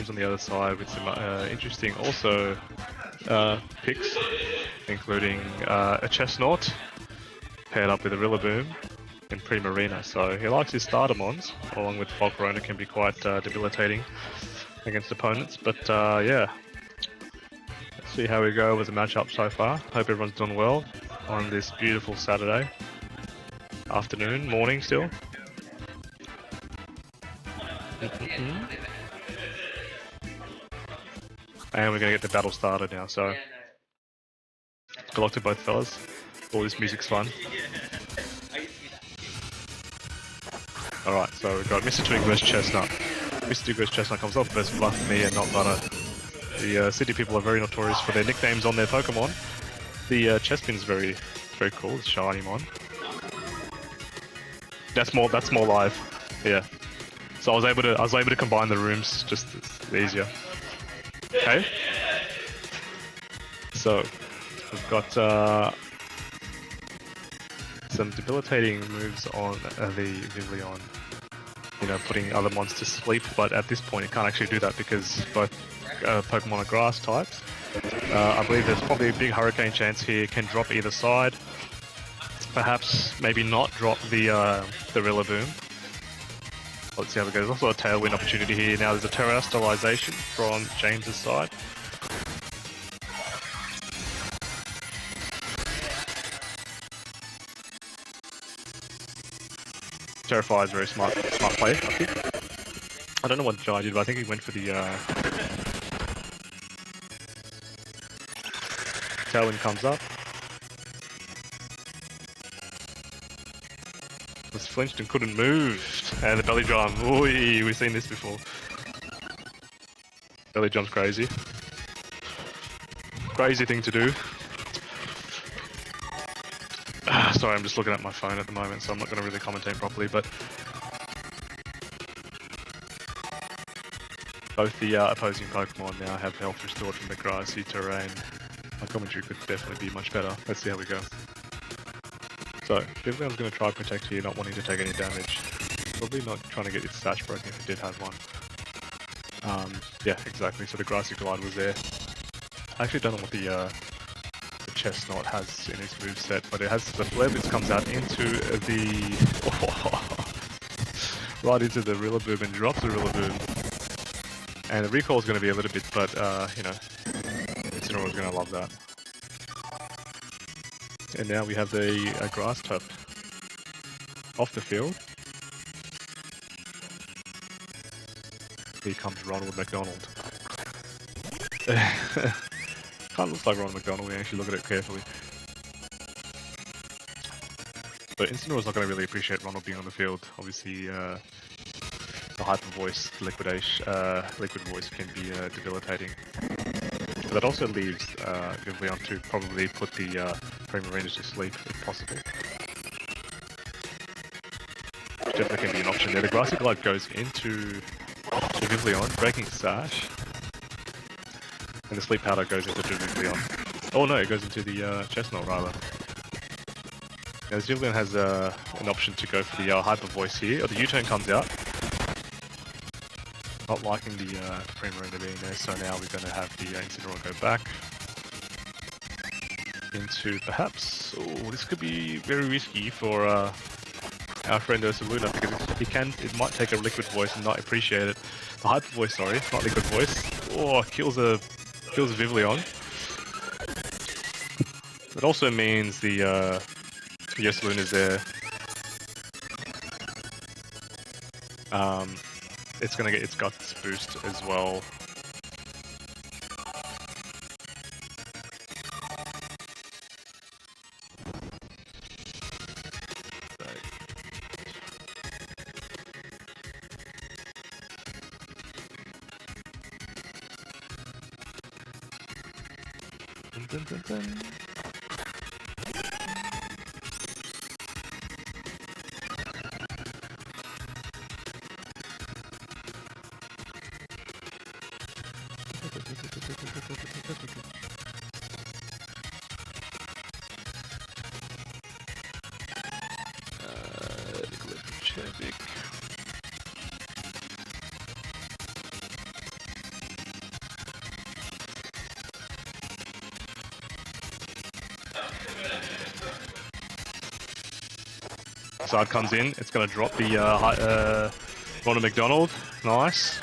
teams on the other side with some interesting also picks, including a Chestnut paired up with a Rillaboom in Primarina. So he likes his starter mons, along with Volcarona can be quite debilitating against opponents. But yeah, let's see how we go with the matchup so far. Hope everyone's doing well on this beautiful Saturday afternoon, morning still. And we're gonna get the battle started now, so good luck to both fellas. All this music's fun. Alright, so we've got Mr. Twig vs Chestnut. Mr. Twig vs Chestnut comes off best Fluff, me and Not Butter. The city people are very notorious for their nicknames on their Pokemon. The Chespin's very cool, it's shiny mon. That's more live. Yeah. So I was able to combine the rooms just easier. Okay. So we've got some debilitating moves on the Vivillon. You know, putting other mons to sleep, but at this point it can't actually do that because both Pokemon are grass types. I believe there's probably a big Hurricane chance here, can drop either side. Perhaps, maybe not drop the Rillaboom. Let's see how it goes. Also a Tailwind opportunity here. Now there's a Terastallization from James's side. Terrify is very smart play, I think. I don't know what Jai did, but I think he went for the Tailwind comes up. Was flinched and couldn't move. And the belly drum. Ooh, we've seen this before. Belly drum's crazy. Crazy thing to do. Sorry, I'm just looking at my phone at the moment, so I'm not going to really commentate properly, but both the opposing Pokemon now have health restored from the grassy terrain. My commentary could definitely be much better. Let's see how we go. So, Vivillon's going to try to protect here, not wanting to take any damage. Probably not trying to get its sash broken if it did have one. Yeah, exactly. So the Grassy Glide was there. I actually don't know what the Chestnut has in its moveset, but it has the Flare Blitz comes out into the... right into the Rillaboom and drops the Rillaboom. And the recoil is going to be a little bit, but you know, Incineroar's going to love that. And now we have the Grass type off the field. Here comes Ronald McDonald. Kind of looks like Ronald McDonald when you actually look at it carefully. But Incineroar's not going to really appreciate Ronald being on the field. Obviously, the Hyper Voice, Liquid Voice can be debilitating. But that also leaves Vivillon to probably put the Primarina to sleep if possible. Which definitely can be an option there. The Grassy Glide goes into Vivillon, breaking Sash. And the Sleep Powder goes into Vivillon. Oh no, it goes into the Chestnut rather. Now Vivillon has an option to go for the Hyper Voice here, or the U-turn comes out. Not liking the Primarina being there, so now we're going to have the Incineroar go back. Into perhaps... Oh, this could be very risky for our friend Ursaluna, because it might take a Liquid Voice and not appreciate it. The Hyper Voice, sorry, not Liquid Voice. Oh, kills a Vivillon. It also means the Ursaluna's there. It's gonna get its guts boost as well. Dun, dun, dun. side comes in, it's going to drop the Ronald McDonald. Nice.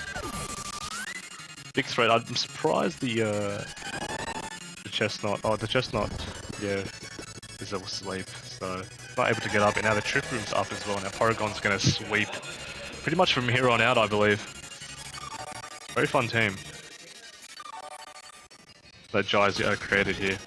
Big threat. I'm surprised the chestnut. Oh, the chestnut, yeah, is asleep, so not able to get up. And now the Trick Room's up as well. Now Porygon's going to sweep pretty much from here on out, I believe. Very fun team that Jai's created here.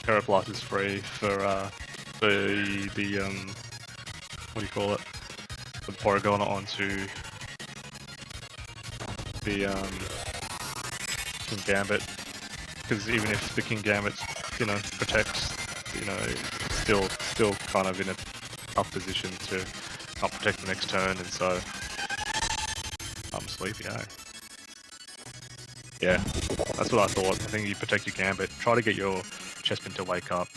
Terrablast is free for the what do you call it? The Porygon onto the King Gambit, because even if the King Gambit, you know, protects, you know, still kind of in a tough position to not protect the next turn, and so I'm sleepy, eh? Yeah, that's what I thought. I think you protect your Gambit, try to get your Chespin to wake up.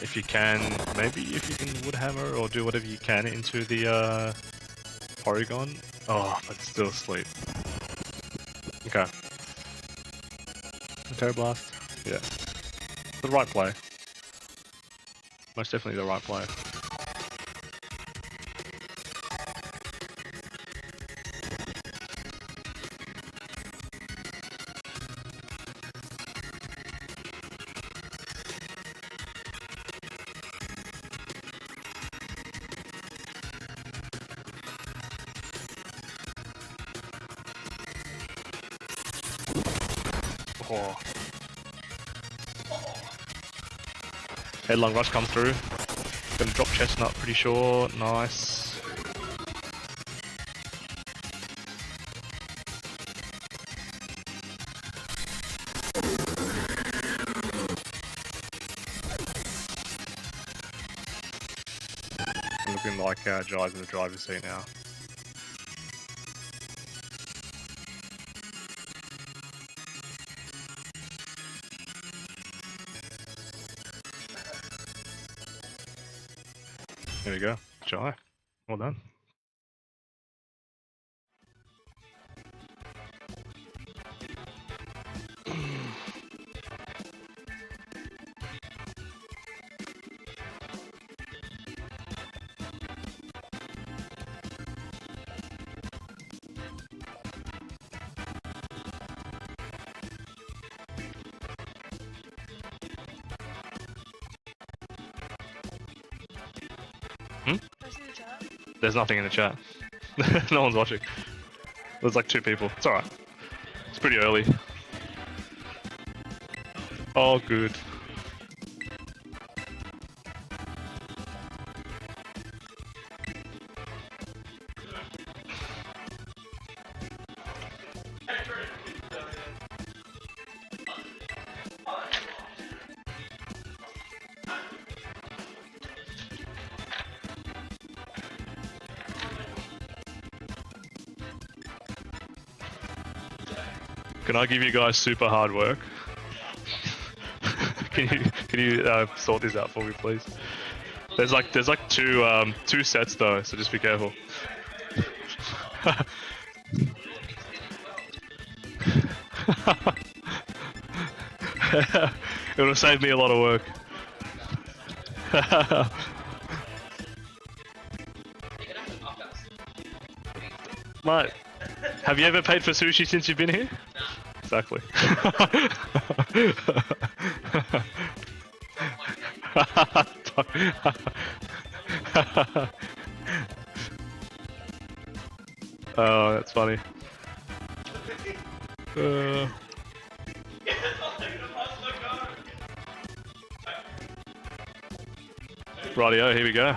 If you can, maybe if you can Woodhammer or do whatever you can into the Porygon. Oh, but still asleep. Okay. Terra Blast. Yeah. The right play. Most definitely the right play. Oh. Headlong Rush comes through. Gonna drop Chestnut, pretty sure. Nice. Looking like Jai's in the driver's seat now. There we go, Jai. Well done. There's nothing in the chat. No one's watching. There's like 2 people. It's alright. It's pretty early. Oh, good. Can I give you guys super hard work? Can you sort this out for me, please? There's like 2 sets though, so just be careful. It would have saved me a lot of work. Mate, have you ever paid for sushi since you've been here? Exactly. Oh, that's funny. Rightio, here we go.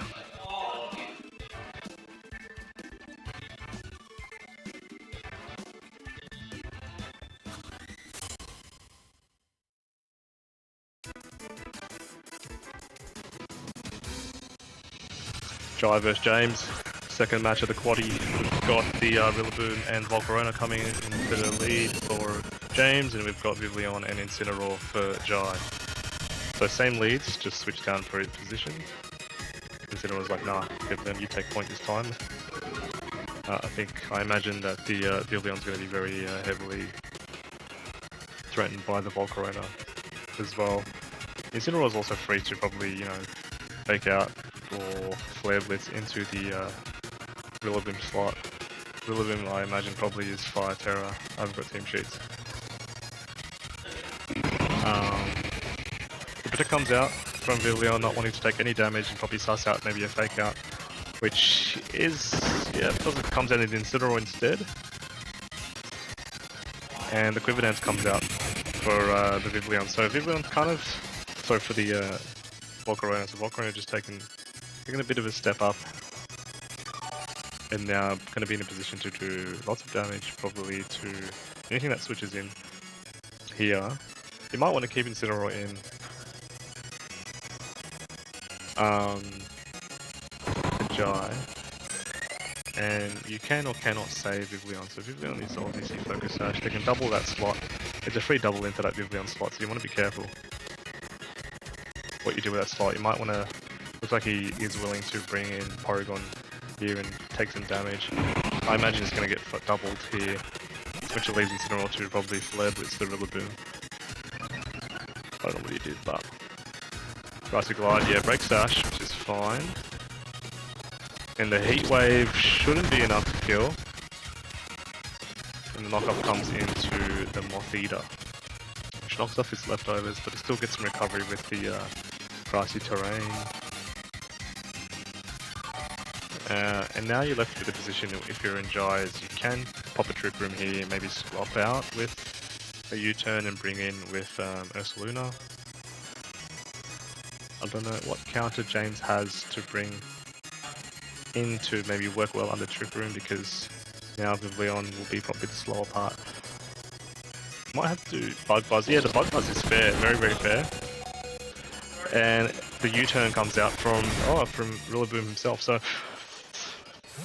Jai vs James, second match of the quaddie. We've got the Rillaboom and Volcarona coming into the lead for James, and we've got Vivillon and Incineroar for Jai. So same leads, just switch down for his position. Incineroar's like, nah, Vivillon, you take point this time. I imagine that the Vivillon's going to be very heavily threatened by the Volcarona as well. Incineroar's also free to probably, you know, fake out or Flare Blitz into the Rillaboom slot. Rillaboom, I imagine, probably is Fire Terror. I haven't got team sheets. The Protect comes out from Vivillon, not wanting to take any damage and probably suss out maybe a fake out, which is, yeah, because it comes out in Incineroar instead. And the Quiver Dance comes out for the Vivillon. So Vivillon's kind of, sorry for the Volcarona. So Volcarona just taking a bit of a step up. And now going to be in a position to do lots of damage, probably to anything that switches in here. You might want to keep Incineroar in the Jai, and you can or cannot save Vivillon. So Vivillon is obviously Focus Sash. They can double that slot. It's a free double into that Vivillon slot, so you want to be careful what you do with that slot. You might want to. Looks like he is willing to bring in Porygon here and take some damage. I imagine it's going to get doubled here, which leaves Incineroar to probably Flare Blitz the Rillaboom. I don't know what he did, but Grassy Glide, yeah, breaks dash, which is fine. And the Heat Wave shouldn't be enough to kill. And the knockup comes into the Moth Eater, which knocks off his leftovers, but it still gets some recovery with the grassy terrain. And now you're left with a position, if you're in Jai's, you can pop a Trick Room here, maybe swap out with a U-turn and bring in with Ursaluna. I don't know what counter James has to bring in to maybe work well under Trick Room, because now Vivillon will be probably the slower part. Might have to Bug Buzz. Yeah, the Bug Buzz is fair, very, very fair. And the U-turn comes out from Rillaboom himself, so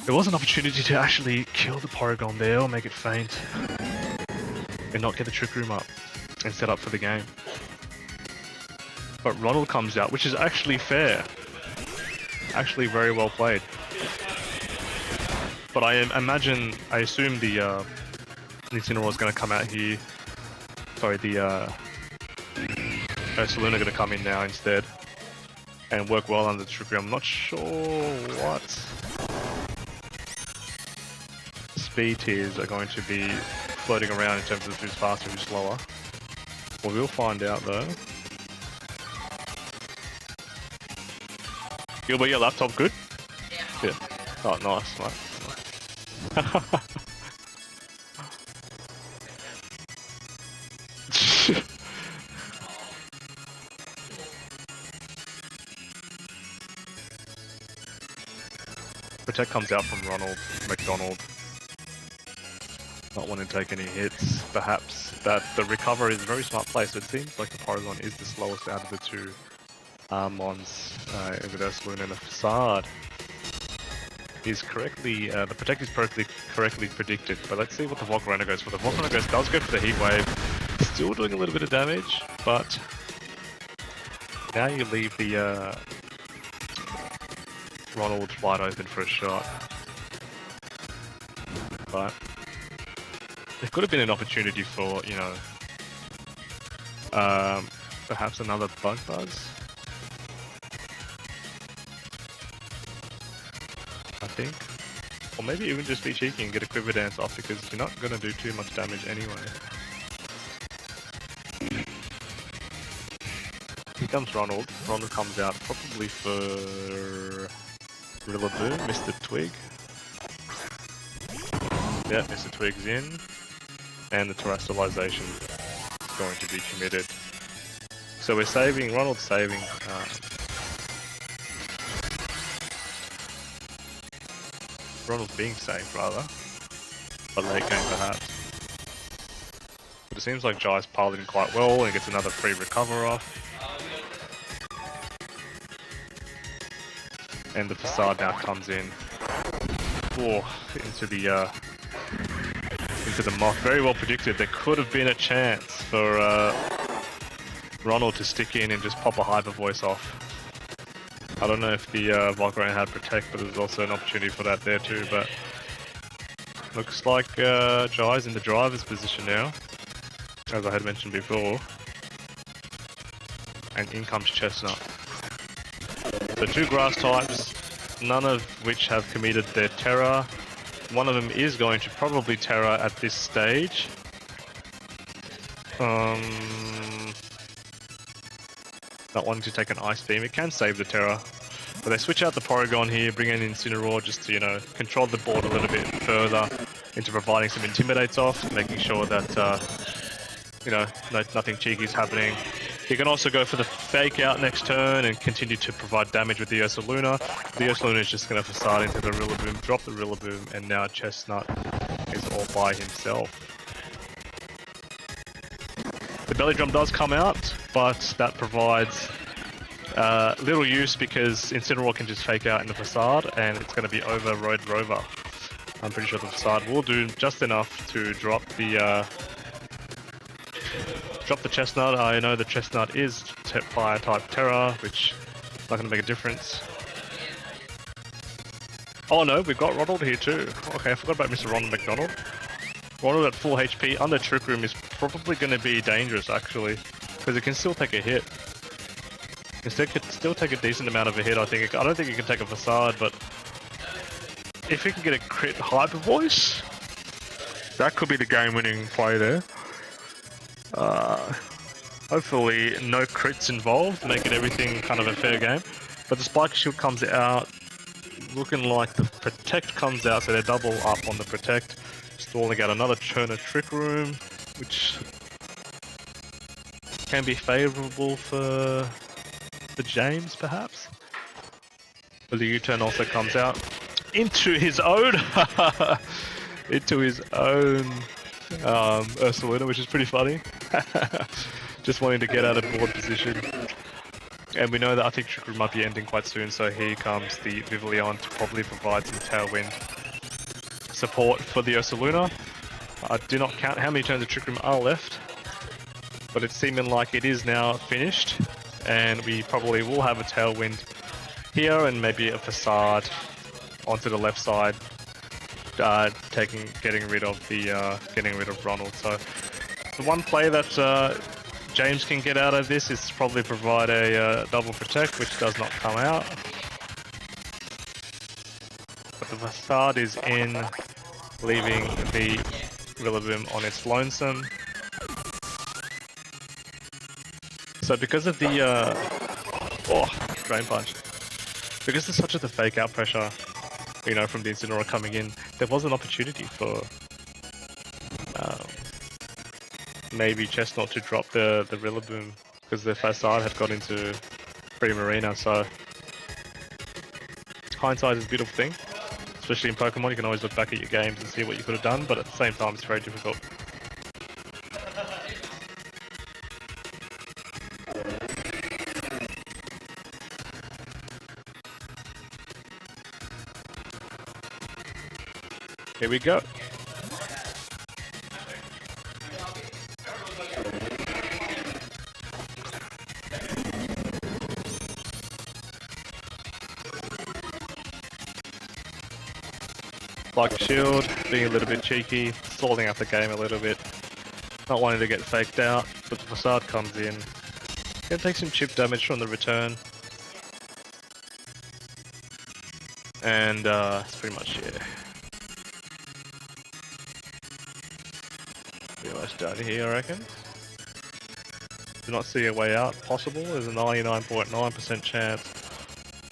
there was an opportunity to actually kill the Porygon there or make it faint and not get the Trick Room up and set up for the game. But Ronald comes out, which is actually fair. Actually very well played. But I assume the Incineroar is going to come out here. Sorry, the Ursaluna going to come in now instead and work well under the Trick Room. I'm not sure what speed tiers are going to be floating around in terms of who's faster, who's slower. Well, we'll find out though. Gilbert, your laptop good? Yeah. Oh, nice, mate. Protect comes out from Ronald McDonald. Not wanting to take any hits. Perhaps that the recover is a very smart play, so it seems like the Porygon is the slowest out of the two Mons with Ursaluna, and the Facade is correctly, the Protect is correctly predicted, but let's see what the Volcarona goes for. The Volcarona does go for the Heat Wave, still doing a little bit of damage, but now you leave the Ronald wide open for a shot. But there could have been an opportunity for, you know, perhaps another Bug Buzz. I think. Or maybe even just be cheeky and get a Quiver Dance off, because you're not going to do too much damage anyway. Here comes Ronald. Ronald comes out probably for Rillaboom, Mr. Twig. Yeah, Mr. Twig's in. And the Terrestrialization is going to be committed. So we're saving, Ronald's saving Ronald's being safe rather, but late game perhaps. But it seems like Jai's piloting quite well and gets another free recover off. And the Facade now comes in into into the moth. Very well predicted. There could have been a chance for Ronald to stick in and just pop a Hyper Voice off. I don't know if the Volcarona had Protect, but there's also an opportunity for that there too. But looks like Jai's in the driver's position now, as I had mentioned before. And in comes Chestnut. So 2 grass types, none of which have committed their Terra. One of them is going to probably Terra at this stage. Not wanting to take an Ice Beam, it can save the Terra. But they switch out the Porygon here, bring in Incineroar just to, you know, control the board a little bit further into providing some Intimidates off, making sure that, you know, nothing cheeky is happening. You can also go for the Fake Out next turn and continue to provide damage with the Ursaluna. The Ursaluna is just going to Facade into the Rillaboom, drop the Rillaboom, and now Chestnut is all by himself. The Belly Drum does come out, but that provides little use because Incineroar can just Fake Out in the Facade and it's going to be over Road Rover. I'm pretty sure the Facade will do just enough to drop the Chestnut. I know the Chestnut is Fire type Terra, which is not going to make a difference. Oh no, we've got Ronald here too. Okay, I forgot about Mr. Ronald McDonald. Ronald at full HP under Trick Room is probably going to be dangerous actually, because it can still take a hit. It can still take a decent amount of a hit, I think. I don't think it can take a Facade, but if it can get a crit Hyper Voice, that could be the game-winning play there. Hopefully no crits involved, making everything kind of a fair game. But the Spike Shield comes out, looking like the Protect comes out, so they're double up on the Protect. Stalling out another Churner Trick Room, which can be favourable for James, perhaps. But the U-turn also comes out into his own, Ursaluna, which is pretty funny. Just wanting to get out of board position. And we know that I think Trick Room might be ending quite soon, so here comes the Vivillon to probably provide some Tailwind support for the Ursaluna. I do not count how many turns of Trick Room are left, but it's seeming like it is now finished, and we probably will have a Tailwind here and maybe a Facade onto the left side, getting rid of Ronald. So the one play that James can get out of this is probably provide a double Protect, which does not come out. But the Facade is in, leaving the Rillaboom on its lonesome. So because of the Drain Punch, because there's such a Fake Out pressure, you know, from the Incineroar coming in, there was an opportunity for maybe Chestnut to drop the Rillaboom because the Facade had got into Primarina. So hindsight is a beautiful thing, especially in Pokemon. You can always look back at your games and see what you could have done, but at the same time it's very difficult. Here we go. Like Shield, being a little bit cheeky, stalling out the game a little bit, not wanting to get faked out, but the Facade comes in. Gonna take some chip damage from the return. And that's pretty much it. Pretty much done here, I reckon. Do not see a way out possible. There's a 99.9% chance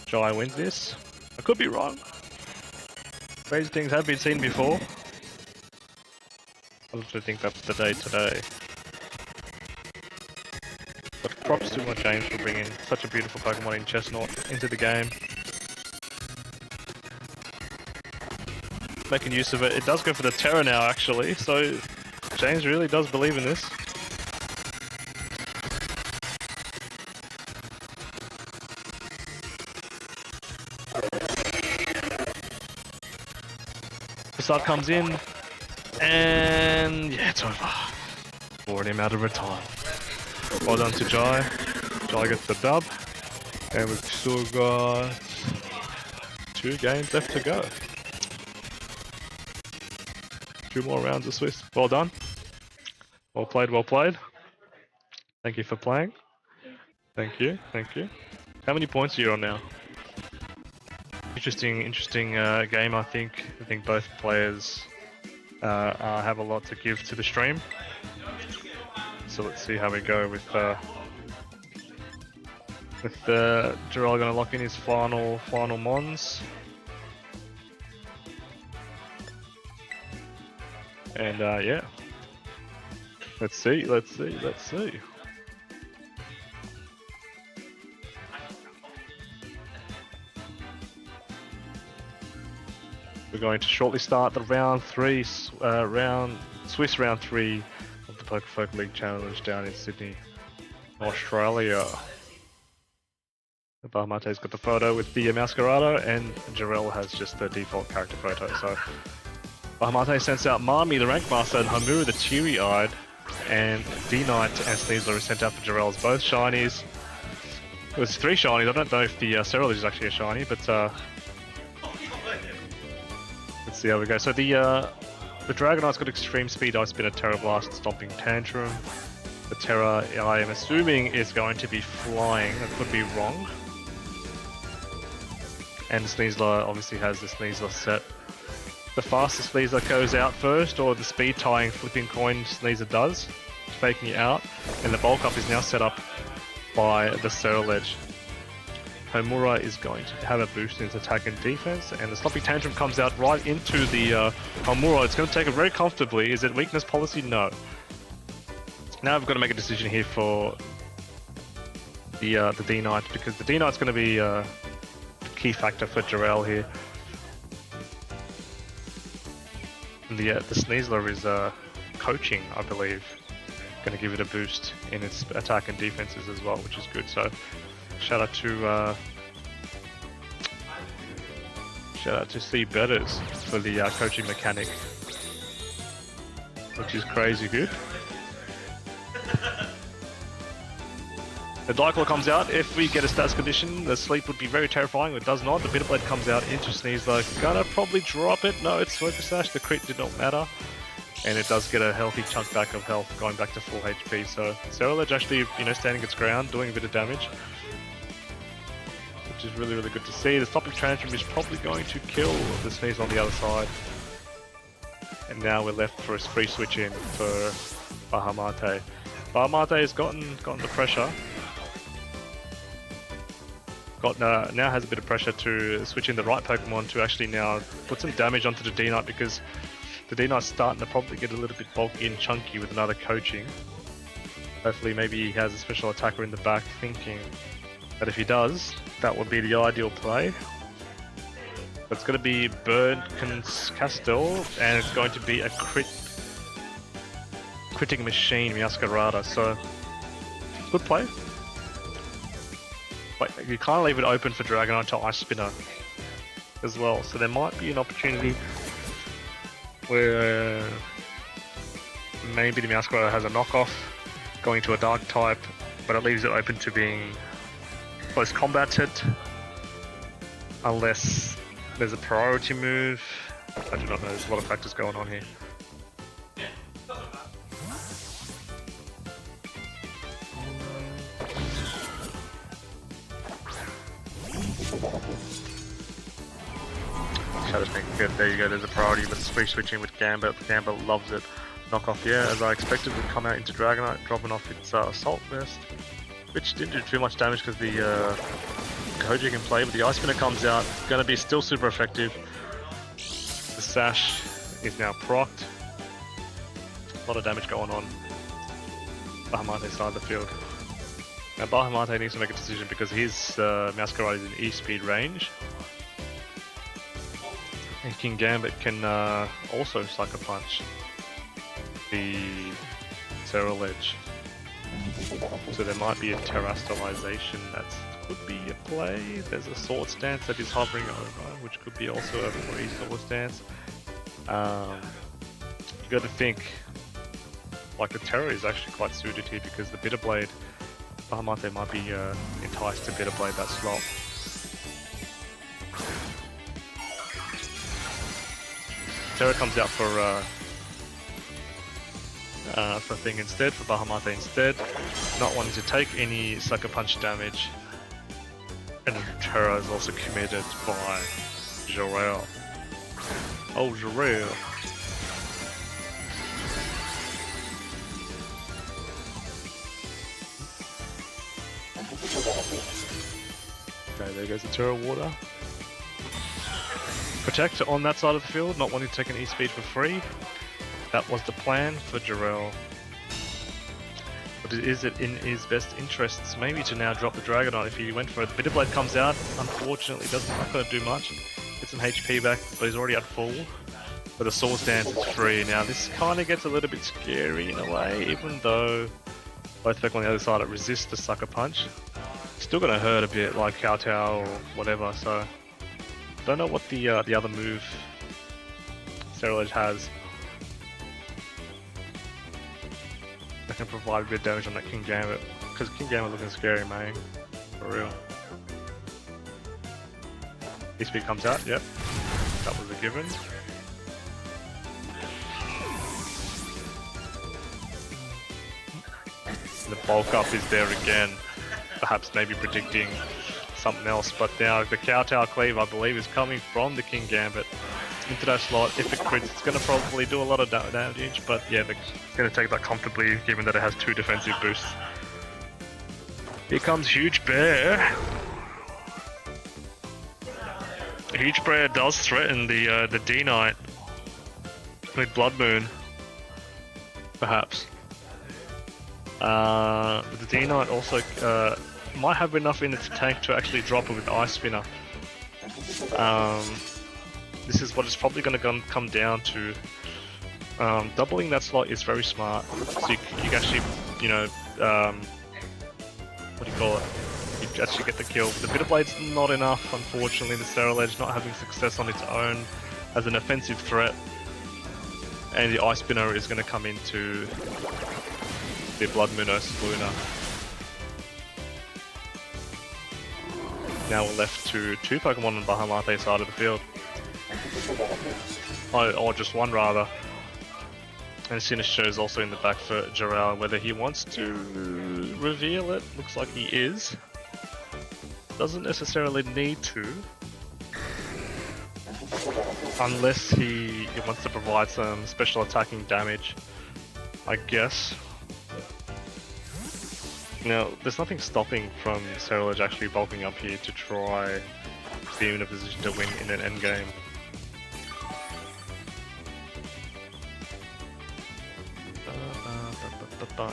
Jai wins this. I could be wrong. Crazy things have been seen before. I also think that's the day today. But props to James for bringing such a beautiful Pokemon in Chestnut into the game. Making use of it. It does go for the Terra now, actually, so James really does believe in this. Facade comes in, And yeah, it's over. Already him out of retirement. Well done to Jai. Jai gets the dub. And we've still got 2 games left to go. 2 more rounds of Swiss. Well done. Well played, well played. Thank you for playing. Thank you, thank you. How many points are you on now? Interesting game, I think. I think both players have a lot to give to the stream. So let's see how we go with Jarrell going to lock in his final Mons. And yeah. Let's see. We're going to shortly start the Swiss round 3 of the Pokefolk League Challenge down in Sydney, Australia. Bahamate's got the photo with the Masquerado, and Jarrell has just the default character photo. So Bahamate sends out Marmy, the Rank Master, and Hamura, the Teary-Eyed, and D-Knight and Sneasler are sent out for Jarrell's both shinies. It was 3 shinies. I don't know if the Cerulege is actually a shiny, but let's see how we go. So the Dragonite's got Extreme Speed, Ice Spinner, Terra Blast, Stomping Tantrum. The Terra, I am assuming, is going to be flying. I could be wrong. And the Sneasler obviously has the Sneasler set. The fastest Sneasler goes out first, or the speed tying flipping coin Sneasler does, faking it out. And the bulk up is now set up by the Cerulege. Homura is going to have a boost in its attack and defense, and the Stomping Tantrum comes out right into the Homura. It's going to take it very comfortably. Is it weakness policy? No. Now I've got to make a decision here for the D-Knight, because the D-Knight's going to be the key factor for Jarrell here. And the Sneasler is coaching, I believe. Going to give it a boost in its attack and defenses as well, which is good. So shout out to C Betters for the coaching mechanic, which is crazy good. The Diclor comes out. If we get a stats condition, the sleep would be very terrifying. It does not. The Bitterblade comes out into Sneasler. Gonna probably drop it. No, it's Focus Sash. The crit did not matter. And it does get a healthy chunk back of health, going back to full HP. So Cerulege actually, standing its ground, doing a bit of damage, which is really, really good to see. The Stomping Tantrum is probably going to kill the Sneasler on the other side. And now we're left for a free switch in for Bahamate. Bahamate has gotten the pressure. Now has a bit of pressure to switch in the right Pokemon to actually now put some damage onto the D-Knight, because the D-Knight's starting to probably get a little bit bulky and chunky with another coaching. Hopefully maybe he has a special attacker in the back, thinking that if he does, that would be the ideal play. But it's going to be Bird Castle, and it's going to be a critting machine, Masquerada. So good play. But you can't leave it open for Dragonite to Ice Spinner as well. So there might be an opportunity where maybe the Masquerada has a knockoff going to a Dark type, but it leaves it open to being close combated unless there's a priority move. I do not know, there's a lot of factors going on here. Shadow's making good. There you go, there's a priority. Let's free switching with Gambit. Gambit loves it. Knockoff, yeah, as I expected, would come out into Dragonite, dropping off its Assault Vest, which didn't do too much damage because the Koji can play, but the Ice Spinner comes out, going to be still super effective. The Sash is now procced. A lot of damage going on Bahamate's side of the field. Now Bahamate needs to make a decision because his Masquerade is in E-speed range. And King Gambit can also Sucker Punch the Cerulege. So there might be a Terastallization that could be a play. There's a Swords Dance that is hovering over, which could be also a free Swords Dance. You got to think, like the Terror is actually quite suited here because the Bitter Blade, Bahamut might be enticed to Bitter Blade that slot. Terror comes out for thing instead, for Bahamut instead, not wanting to take any Sucker Punch damage. And Terror is also committed by Jarrell. Oh, Jarrell. Okay, there goes the Terror Water. Protect on that side of the field, not wanting to take an E-Speed for free. That was the plan for Jarrell. But is it in his best interests maybe to now drop the Dragonite if he went for it? Bitter Blade comes out, unfortunately not going to do much. Get some HP back, but he's already at full. But the Swords Dance is free. Now this kind of gets a little bit scary in a way, even though both Pokemon on the other side resist the Sucker Punch. Still going to hurt a bit, like Kowtow or whatever, so... Don't know what the other move Cerulege has. That can provide a bit of damage on that King Gambit, because King Gambit looking scary, man. For real. E-Speed comes out, yep. That was a given. The bulk up is there again. Perhaps maybe predicting something else, but now the Kowtow Cleave I believe is coming from the King Gambit into that slot. If it crits, it's going to probably do a lot of damage, but yeah, it's going to take that comfortably given that it has 2 defensive boosts. Here comes Huge Bear. Huge Bear does threaten the D-Knight with Blood Moon, perhaps. But the D-Knight also might have enough in its tank to actually drop it with Ice Spinner. This is what it's probably going to come down to. Doubling that slot is very smart, so you can actually, you know, what do you call it? You actually get the kill. The Bitter Blade's not enough, unfortunately. The Cerulege not having success on its own as an offensive threat, and the Ice Spinner is going to come into the Blood Moon Luna. Now we're left to 2 Pokemon on Bahamut side of the field. Or just one rather. And Sinister is also in the back for Jarrell, whether he wants to reveal it. Looks like he is. Doesn't necessarily need to. Unless he wants to provide some special attacking damage, I guess. Now, there's nothing stopping from Cerulege actually bulking up here to try to be in a position to win in an endgame.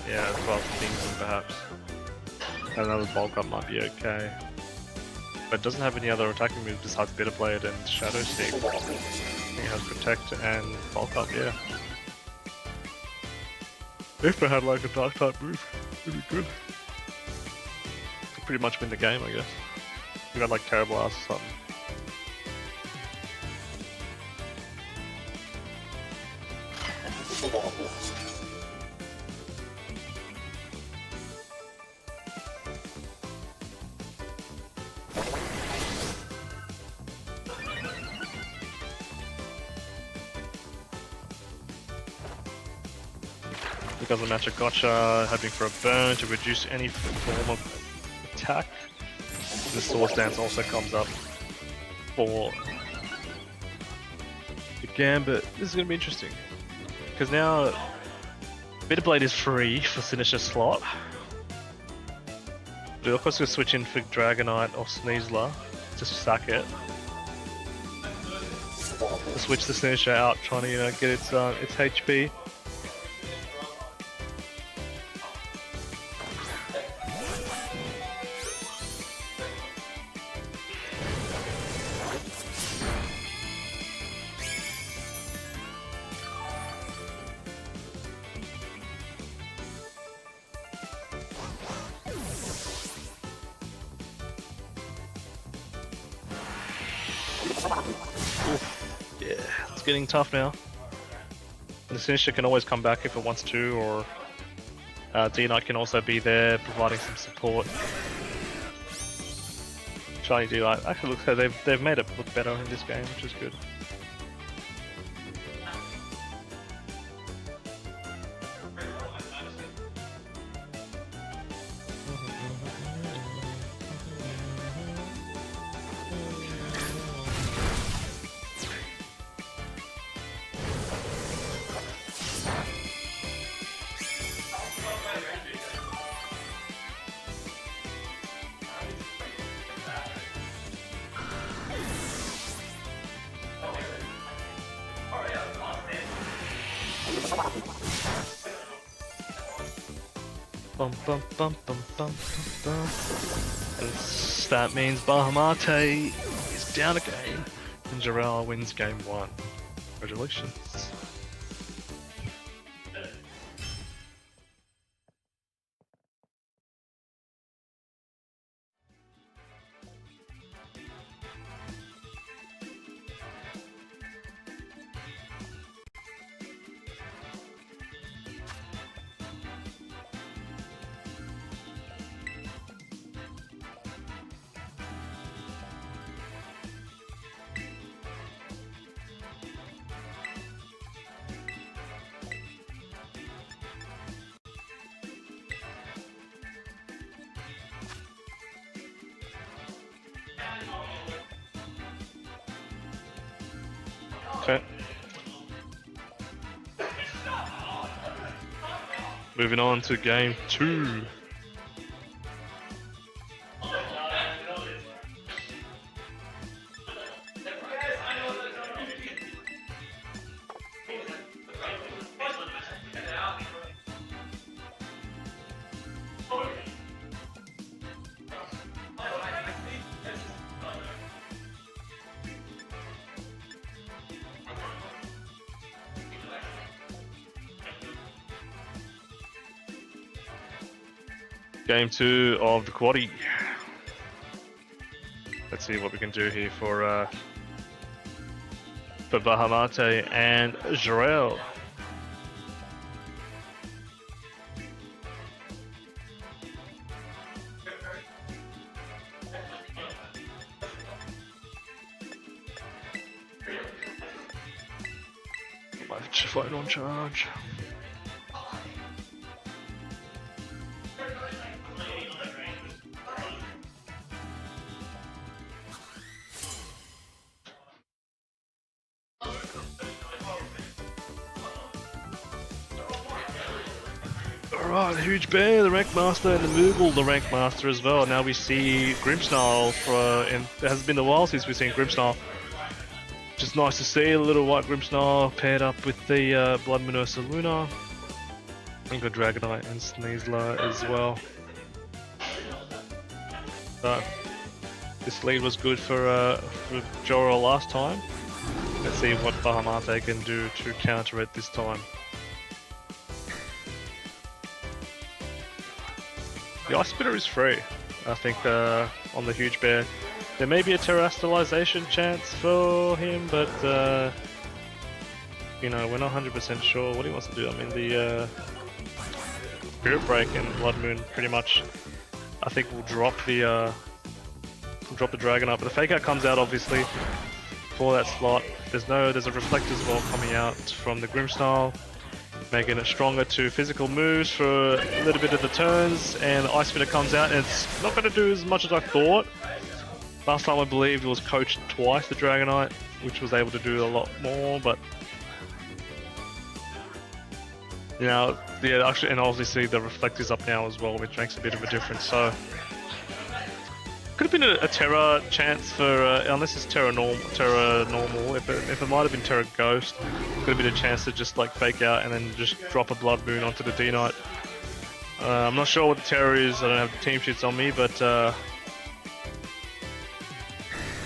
Yeah, 12 things perhaps. Another bulk up might be okay. But it doesn't have any other attacking moves besides Bitter Blade and Shadow Stick. He has Protect and bulk up, yeah. If it had like a Dark type move, it'd be good. Pretty much win the game, I guess. You got like Terra Blast or something. Because of Matcha Gotcha, hoping for a burn to reduce any form of attack. The Swords Dance also comes up for the Gambit. This is going to be interesting. Because now Bitter Blade is free for Sinister slot. But of course we'll switch in for Dragonite or Sneasler to sack it. We'll switch the Sinister out, trying to get its HP. Oof. Yeah, it's getting tough now. And the Sinister can always come back if it wants to, or D-Knight can also be there providing some support. Shiny D-Knight actually looks like they've made it look better in this game, which is good. Bum bum bum bum bum bum. That means Bahamate is down a game, and Jarrell wins game 1. Congratulations. Okay. Moving on to game 2. Game 2 of the quaddie. Let's see what we can do here for Bahamate and Jarrell. My phone on charge. Alright, Huge Bear, the Rank Master, and the Moogle, the Rank Master as well. Now we see Grimmsnarl, and it has been a while since we've seen Grimmsnarl. Just nice to see a little white Grimmsnarl paired up with the Blood Moon Ursa Luna. And got Dragonite and Sneasler as well. So, this lead was good for Jorah last time. Let's see what Bahamate can do to counter it this time. The Ice Spitter is free, I think, on the Huge Bear. There may be a Terastallization chance for him, but, you know, we're not 100% sure what he wants to do. I mean, the Spirit Break and Blood Moon pretty much, I think, will drop the Dragon up. But the Fake Out comes out, obviously, for that slot. There's a Reflector's Ball coming out from the Grimmsnarl, making it stronger to physical moves for a little bit of the turns, and Ice Spitter comes out, and it's not going to do as much as I thought. Last time I believe it was coached twice, the Dragonite, which was able to do a lot more, but... You know, yeah, actually, and obviously the Reflector's up now as well, which makes a bit of a difference, so... Could have been a Terra chance for, unless it's Terra Normal, if it might have been Terra Ghost, could have been a chance to just like Fake Out and then just drop a Blood Moon onto the D-Knight. I'm not sure what the Terra is, I don't have the team sheets on me, but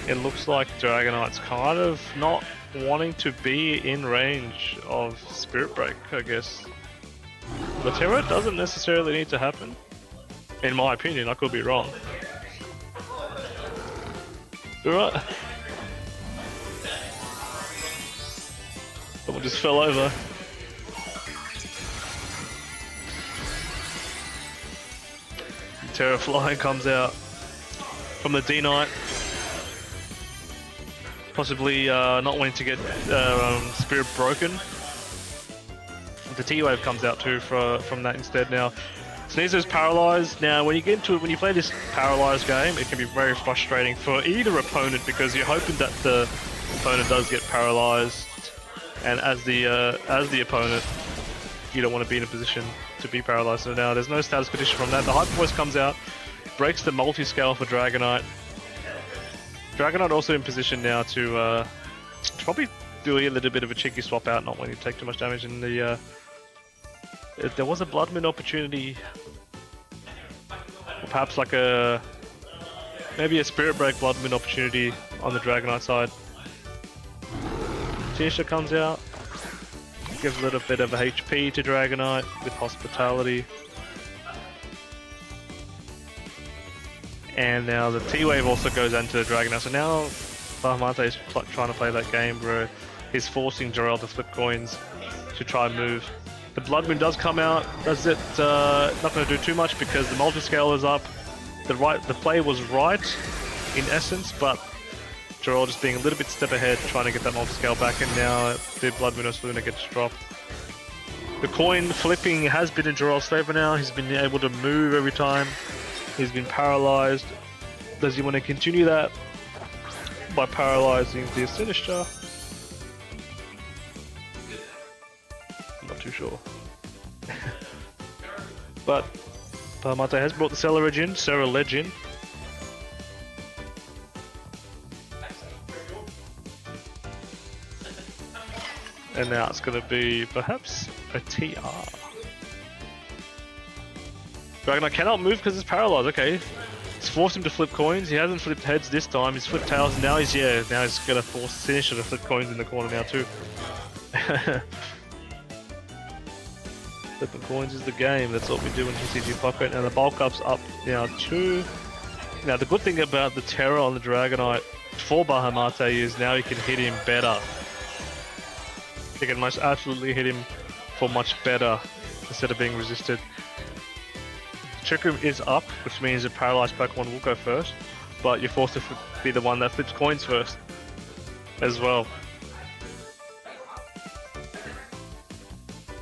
it looks like Dragonite's kind of not wanting to be in range of Spirit Break, I guess. The Terra doesn't necessarily need to happen, in my opinion, I could be wrong. Alright. Someone just fell over. Terra Flying comes out from the D-Knight. Possibly not wanting to get Spirit broken. The T-Wave comes out too from that instead now. Sneaser's paralyzed. Now when you get into it, when you play this paralyzed game, it can be very frustrating for either opponent because you're hoping that the opponent does get paralyzed, and as the opponent, you don't want to be in a position to be paralyzed. So now there's no status condition from that. The Hyper Voice comes out, breaks the multi-scale for Dragonite. Dragonite also in position now to probably do a little bit of a cheeky swap out, not wanting to take too much damage in the... there was a Blood Moon opportunity, or perhaps like maybe a Spirit Break Blood Moon opportunity on the Dragonite side. Tisha comes out, gives a little bit of a HP to Dragonite with Hospitality. And now the T-Wave also goes into the Dragonite. So now Bahamut is trying to play that game where he's forcing Jarrell to flip coins to try and move. The Blood Moon does come out. Does it not going to do too much because the multi-scale is up. The play was right in essence, but Jarrell just being a little bit step ahead, trying to get that multi-scale back, and now the Blood Moon Luna gets dropped. The coin flipping has been in Jarrell's favor now. He's been able to move every time. He's been paralyzed. Does he want to continue that by paralyzing the Sinister? I'm not too sure. But Bahamut has brought the Serra Ledge in. And now it's going to be perhaps a TR. Dragonite cannot move because it's paralyzed. Okay, it's forced him to flip coins. He hasn't flipped heads this time. He's flipped tails. And now he's going to force Sinister to flip coins in the corner now too. Flipping coins is the game. That's what we do in TCG Pocket. And the bulk up's up now too. Now the good thing about the Terror on the Dragonite for Bahamut is now you can hit him better. You can most absolutely hit him for much better instead of being resisted. Trick Room is up, which means the paralyzed Pokemon will go first, but you're forced to be the one that flips coins first as well.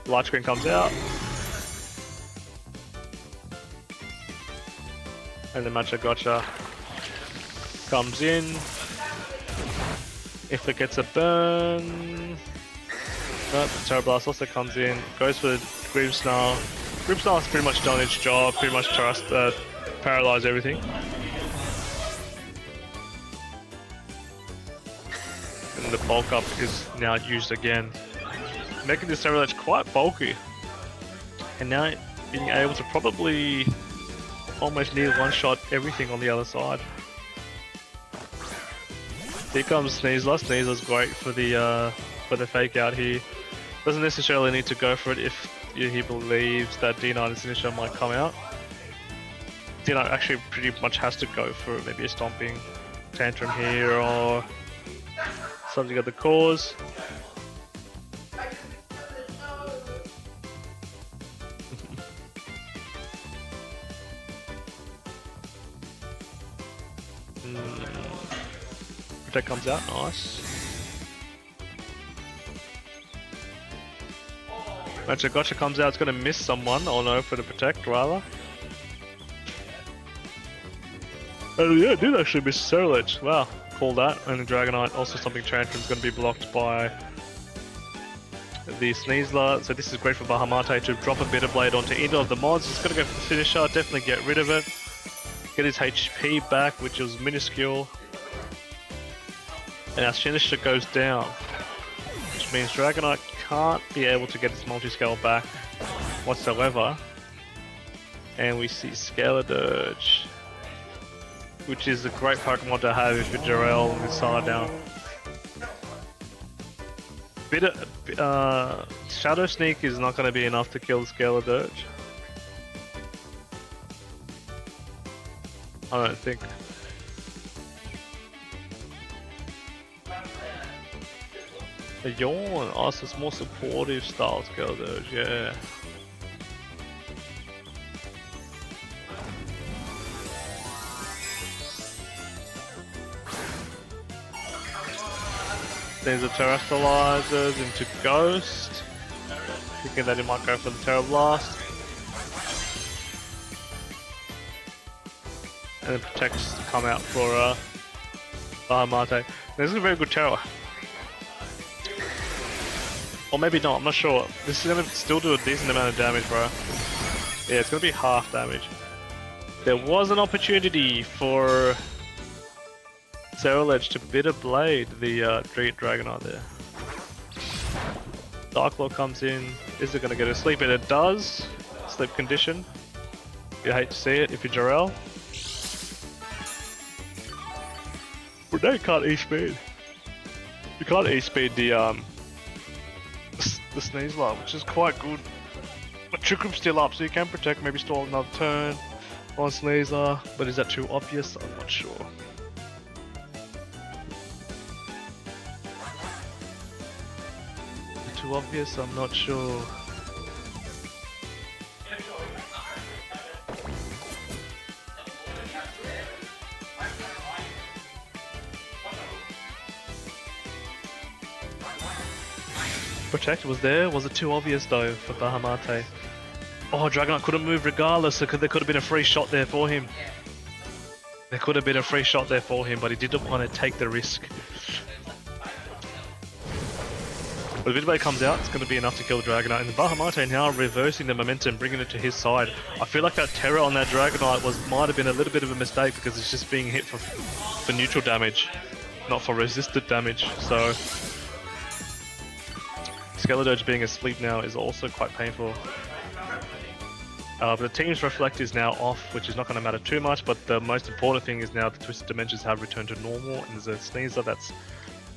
Light Screen comes out, and the Matcha Gotcha comes in. If it gets a burn, no, Terra Blast also comes in, goes for the Grimmsnarl. Grimmsnarl has pretty much done its job, pretty much paralyze everything. And the bulk up is now used again, making this Terra Ledge quite bulky. And now being able to probably almost near one-shot everything on the other side. Here comes Sneasler. Sneasler's great for the fake out here. Doesn't necessarily need to go for it if he believes that D9 and Sinister might come out. D9 actually pretty much has to go for maybe a Stomping Tantrum here or something of the cause. Protect comes out, nice. Matcha Gotcha comes out, it's going to miss someone. Oh no, for the Protect rather. Oh yeah, it did actually miss Serra Ledge. Wow, call that. And the Dragonite, also something Tantrum is going to be blocked by the Sneasler. So this is great for Bahamut to drop a Bitter Blade onto either of the mods. It's going to go for the finisher, definitely get rid of it. Get his HP back, which was minuscule. And our Sinister goes down, which means Dragonite can't be able to get its multi-scale back whatsoever. And we see Scaladurge, which is a great Pokemon to have if you're Jarrell and Sar down. Shadow Sneak is not going to be enough to kill Scaladurge. I don't think. A Yawn, oh, so it's more supportive style Scaladurge, yeah. Sneasler terrestrializes into Ghost. Thinking that he might go for the Terra Blast. And then Protects to come out for Bahamate. This is a very good Terra. Or maybe not, I'm not sure. This is going to still do a decent amount of damage, bro. Yeah, it's going to be half damage. There was an opportunity for Ceruledge to Bitter Blade the Dragonite there. Dark Lord comes in. Is it going to get a sleep? And it does. Sleep condition. You hate to see it if you're Jarrell. But they can't E-speed. You can't E-speed the Sneasler, which is quite good. But Trick Room's still up, so you can protect, maybe stall another turn on Sneasler. But is that too obvious? I'm not sure. Too obvious? I'm not sure. Protect was there. Was it too obvious though for Bahamate? Oh, Dragonite couldn't move regardless, so there could have been a free shot there for him. There could have been a free shot there for him, but he didn't want to take the risk. But if Vidway comes out, it's going to be enough to kill the Dragonite. And Bahamate now reversing the momentum, bringing it to his side. I feel like that Terror on that Dragonite might have been a little bit of a mistake because it's just being hit for neutral damage, not for resisted damage. So Skeledirge being asleep now is also quite painful. But the team's Reflect is now off, which is not going to matter too much, but the most important thing is now the Twisted Dimensions have returned to normal, and there's a Sneasler that's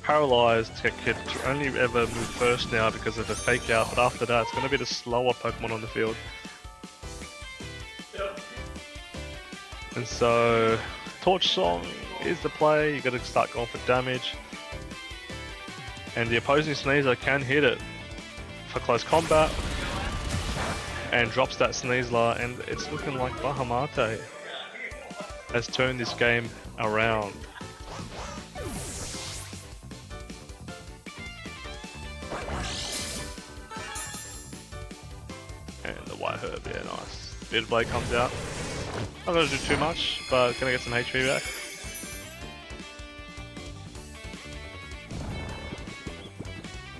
paralyzed, can only ever move first now because of the fake out, but after that it's going to be the slower Pokemon on the field. And so Torch Song is the play. You got to start going for damage, and the opposing Sneasler can hit it for close combat and drops that Sneasler, and it's looking like Bahamate has turned this game around. And the White Herb, yeah, nice. Bitter Blade comes out. Not gonna do too much, but gonna get some HP back.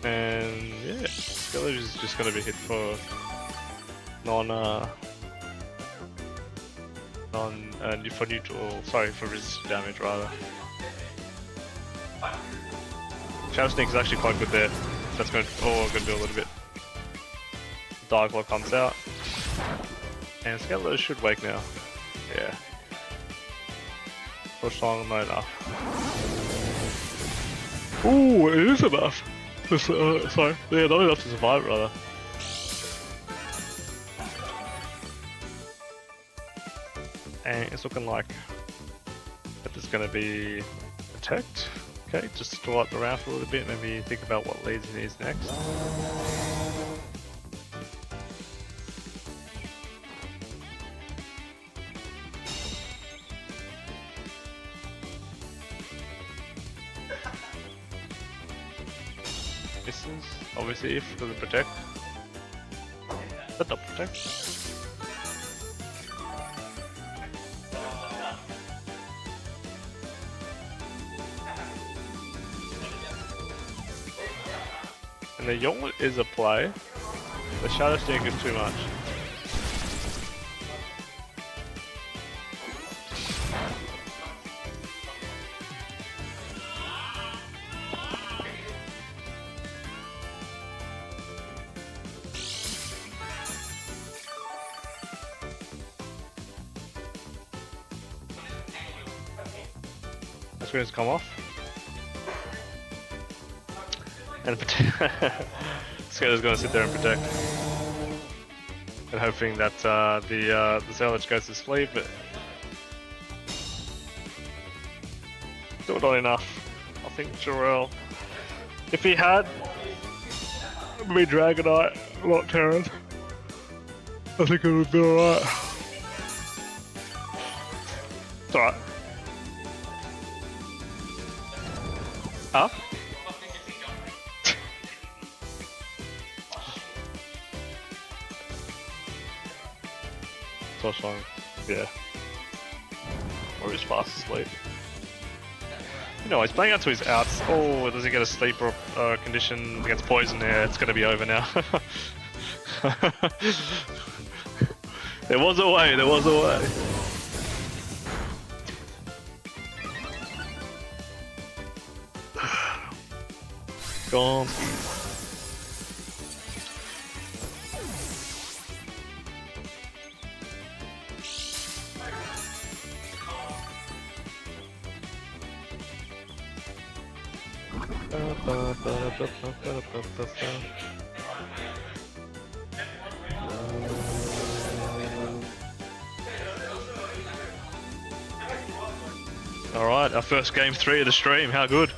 And yeah, Skeledirge is just gonna be hit for for neutral, sorry, for resistant damage rather. Shadow Sneak is actually quite good there. That's going to, going to do a little bit. Dark Lord comes out. And Skeledirge should wake now. Yeah. Push on, not enough. Ooh, it is enough. Sorry, yeah, not enough to survive rather. And it's looking like that there's going to be Protect. Okay, just stall up around for a little bit, maybe think about what leads in is next. Misses, obviously, if for the Protect. Set up Protect. And the Yongle is a play. The Shadow Sneak is too much. That's when it's come off. And Skeletor's going to sit there and protect, and hoping that the Ceruledge goes to sleep, but still not enough. I think Jarrell, if he had me Dragonite, not Terran, I think it would be alright. It's alright. Huh? Toshong, yeah. Or he's fast asleep. You know, he's playing out to his outs. Oh, does he get a sleeper condition against poison? Yeah, it's gonna be over now. There was a way, there was a way. Gone. Alright, our first game 3 of the stream, how good?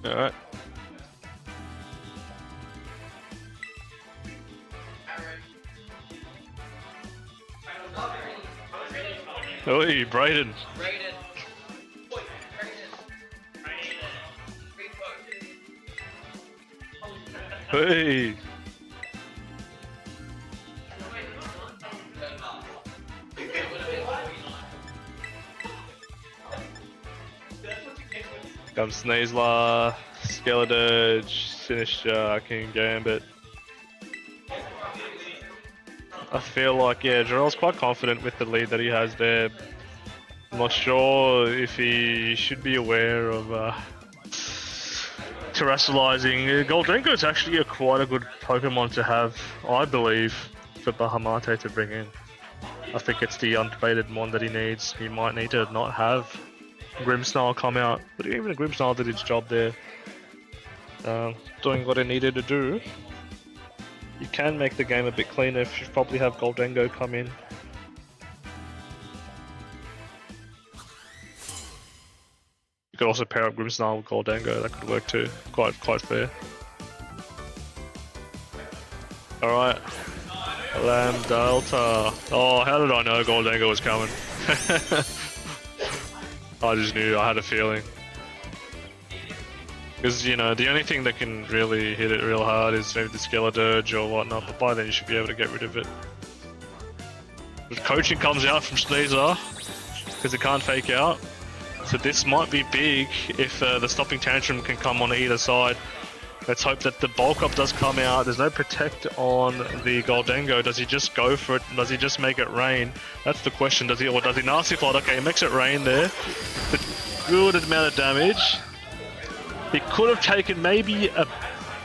Alright. Oi, Brayden. Hey. Comes Sneasler, Skeledirge, Sinister, King Gambit. I feel like, yeah, Jarrell's quite confident with the lead that he has there. I'm not sure if he should be aware of terrestrializing. Goldengo is actually quite a good Pokemon to have, I believe, for Bahamate to bring in. I think it's the underrated one that he needs. He might need to not have Grimmsnarl come out, but even Grimmsnarl did its job there, doing what it needed to do. You can make the game a bit cleaner if you probably have Goldengo come in. You could also pair up Grimmsnarl with Goldengo, that could work too. Quite fair. Alright. Lamb Delta. Oh, how did I know Goldengo was coming? I just knew, I had a feeling. Because, you know, the only thing that can really hit it real hard is maybe the Skeledirge or whatnot, but by then you should be able to get rid of it. The coaching comes out from Sneasler, because it can't fake out. So this might be big if the stopping tantrum can come on either side. Let's hope that the bulk up does come out. There's no protect on the Goldengo. Does he just go for it? Does he just make it rain? That's the question. Does he, or does he nasty plot? Okay, he makes it rain there. But good amount of damage. He could have taken maybe a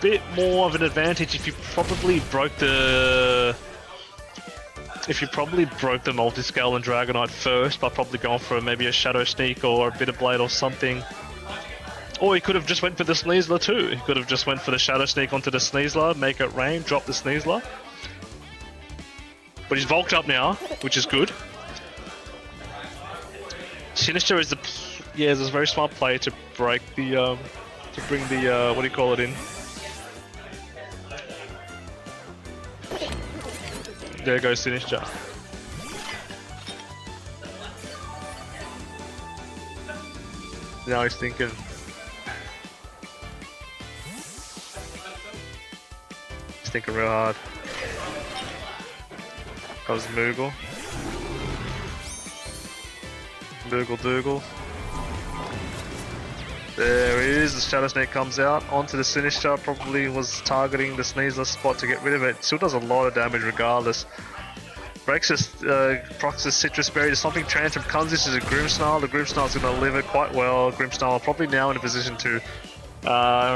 bit more of an advantage if you probably broke the... multi-scale and Dragonite first by probably going for maybe a Shadow Sneak or a Bitter Blade or something. Or he could have just went for the Sneasler too. He could have just went for the Shadow Sneak onto the Sneasler, make it rain, drop the Sneasler. But he's bulked up now, which is good. Sinister is the... yeah, it's a very smart play to break the... to bring the... what do you call it in? There goes Sinister. Now he's thinking... thinking real hard. Comes Moogle. Moogle Doogle. There he is, the Shadow Snake comes out onto the Sinister, probably was targeting the Sneasler spot to get rid of it. Still does a lot of damage regardless. Breaks his Prox's Citrus Berry, the Stomping Tantrum comes, this is a Grimmsnarl. The Grimmsnarl's going to live it quite well. Grimmsnarl probably now in a position to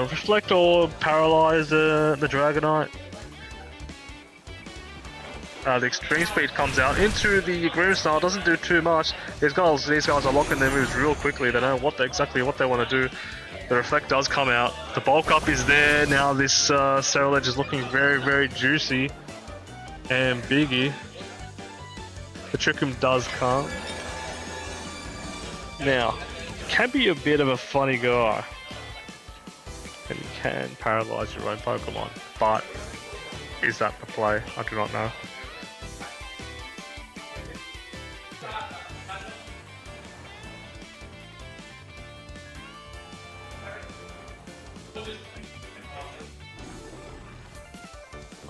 reflect or paralyze the Dragonite. The Extreme Speed comes out into the Grimmsnarl, doesn't do too much. These guys are locking their moves real quickly. They know exactly what they want to do. The Reflect does come out. The bulk up is there. Now this Cerulege is looking very, very juicy and biggy. The Trick Room does come. Now, can be a bit of a funny guy. And can paralyze your own Pokemon, but is that the play? I do not know.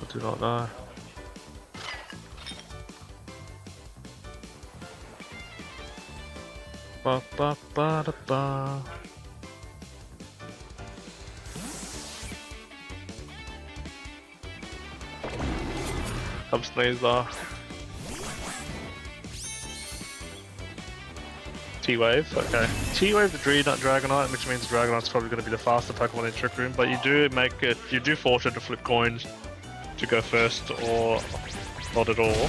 I do not know. Ba ba ba da ba. Come Sneasler. T-Wave, okay. T-Wave the Dragonite, which means Dragonite's probably going to be the faster Pokemon in Trick Room, but you do force it to flip coins to go first or not at all.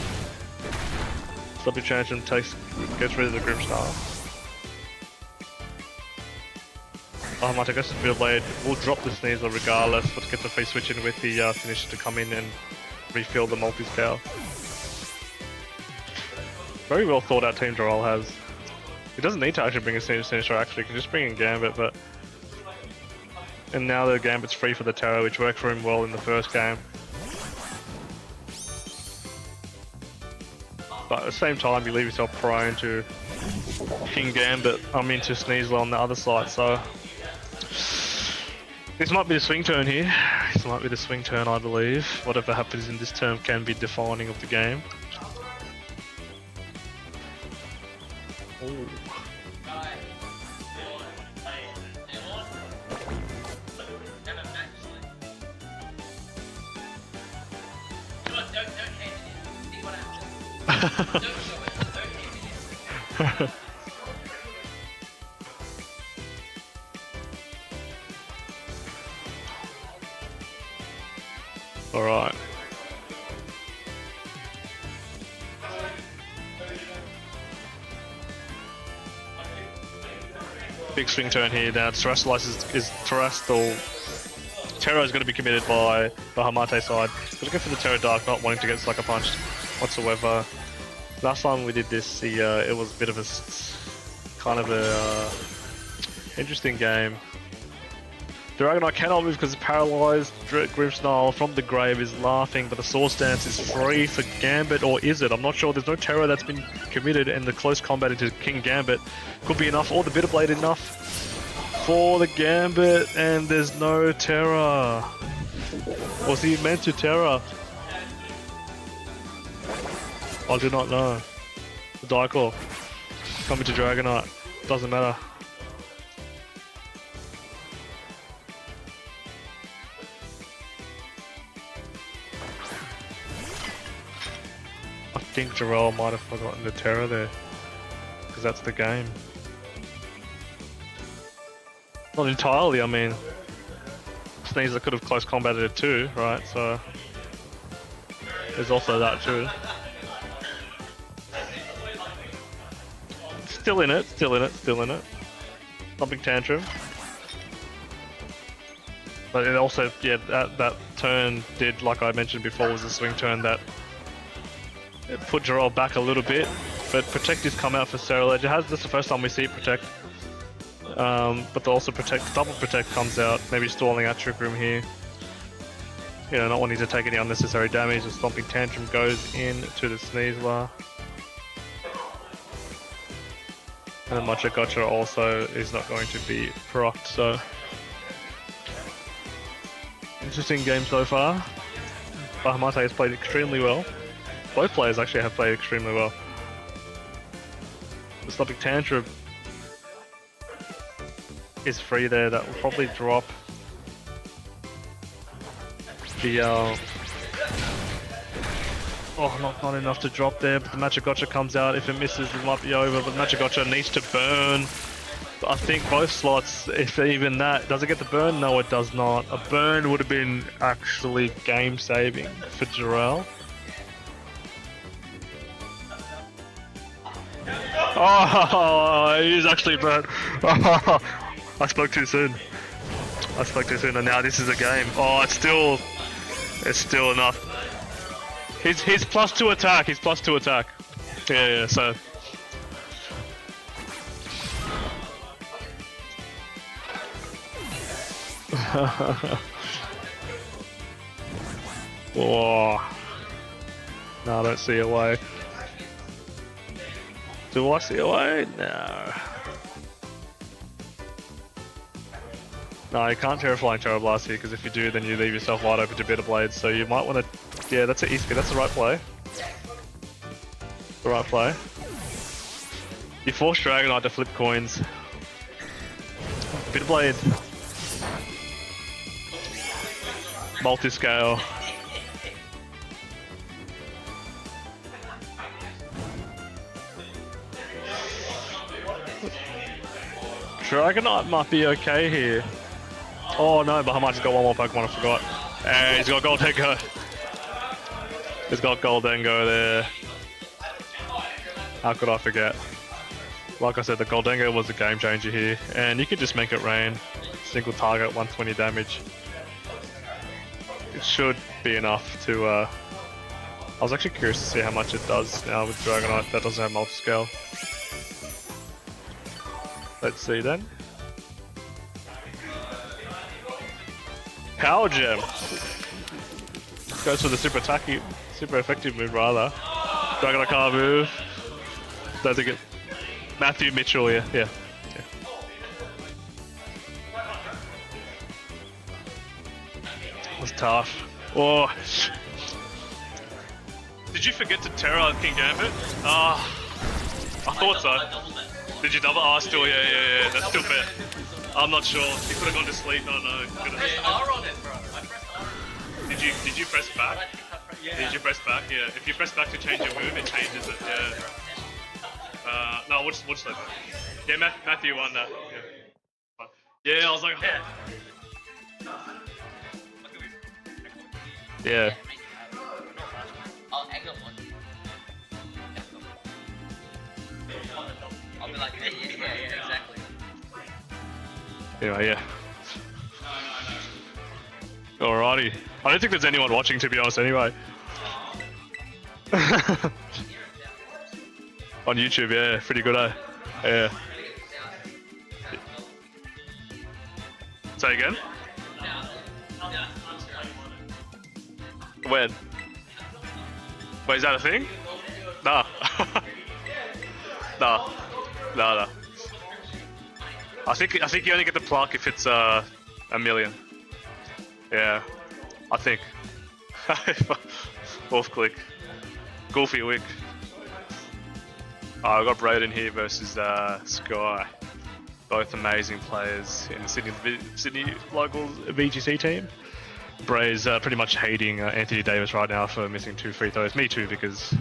Sloppy Tantrum gets rid of the Grimmsnarl. I guess the Blade will drop the Sneasler regardless, but get the free switch in with the finisher to come in and refill the multi-scale. Very well thought out Team Doral has. He doesn't need to actually bring a finisher actually, he can just bring in Gambit, but... And now the Gambit's free for the Terra, which worked for him well in the first game. But at the same time, you leave yourself prone to King Gambit, to Sneasler on the other side, so... This might be the swing turn here. This might be the swing turn, I believe. Whatever happens in this turn can be defining of the game. Ooh. Alright. Big swing turn here now. Terrestrialize is Terrestrial. Terra is going to be committed by the Hamate side. Gonna go for the Terra Dark, not wanting to get Sucker Punched whatsoever. Last time we did this, it was a bit of a kind of a interesting game. Dragonite cannot move because it's paralyzed. Grimmsnarl from the grave is laughing, but the Swords Dance is free for Gambit, or is it? I'm not sure. There's no Terra that's been committed, and the close combat into King Gambit could be enough, or the Bitter Blade enough for the Gambit, and there's no Terra. Was he meant to Terra? I do not know. The Dicor coming to Dragonite. Doesn't matter. I think Jarrell might have forgotten the Terra there, because that's the game. Not entirely, Sneasler could have close combated it too, right? So there's also that too. Still in it. Stomping Tantrum. But it also, yeah, that turn did, like I mentioned before, was a swing turn that it put Jarrell back a little bit, but Protect has come out for Ceruledge. That's the first time we see Protect. But also Double Protect comes out, maybe stalling out Trick Room here. Not wanting to take any unnecessary damage. The Stomping Tantrum goes in to the Sneasler. And the Matcha Gotcha also is not going to be procced, so... Interesting game so far. Bahamate has played extremely well. Both players actually have played extremely well. The Stomping Tantrum is free there. That will probably drop the not enough to drop there, but the Matcha Gotcha comes out. If it misses, it might be over, but Matcha Gotcha needs to burn. I think both slots, if even that, does it get the burn? No, it does not. A burn would have been actually game saving for Jarrell. Oh, he's actually burnt. Oh, I spoke too soon. And now this is a game. Oh, it's still enough. He's +2 attack. Yeah, so. Whoa. No, I don't see a way. Do I see a way? No. No, you can't Terraflying Terror Blast here, because if you do, then you leave yourself wide open to Bitter Blades, so you might want to... Yeah, that's an easy, that's the right play. The right play. You force Dragonite to flip coins. Bitter Blade. Multi-scale. Dragonite might be okay here. Oh no, Bahamut's got one more Pokemon, I forgot. And he's got Goldengo. He's got Goldengo there. How could I forget? Like I said, the Goldengo was a game changer here. And you can just make it rain. Single target, 120 damage. It should be enough to... I was actually curious to see how much it does now with Dragonite that doesn't have multi-scale. Let's see then. Power Gem! Goes for the super effective move rather. Dragonite can't move. Doesn't get... Matthew Mitchell, yeah. Was tough. Oh. Did you forget to Terra King Gambit? Ah, I thought so. Did you double? Ah, still, yeah. That's still fair. I'm not sure. He could have gone to sleep. No. Press R on it, bro. I pressed R. Did you press back? Yeah. Did you press back? Yeah. If you press back to change your move, it changes it. Yeah. No, watch that. Yeah, Matthew won that. Yeah. I was like. Yeah. I'll angle one. I'll be like, yeah, exactly. Anyway, yeah. Alrighty. I don't think there's anyone watching, to be honest, anyway. On YouTube, yeah, pretty good, eh? Yeah. Say again? When? Wait, is that a thing? Nah. Nah. I think you only get the plaque if it's a million. Yeah, I think. Off click. Goofy Wick. I've got Braden here versus Sky. Both amazing players in the Sydney local VGC team. Bray's pretty much hating Anthony Davis right now for missing 2 free throws. Me too, because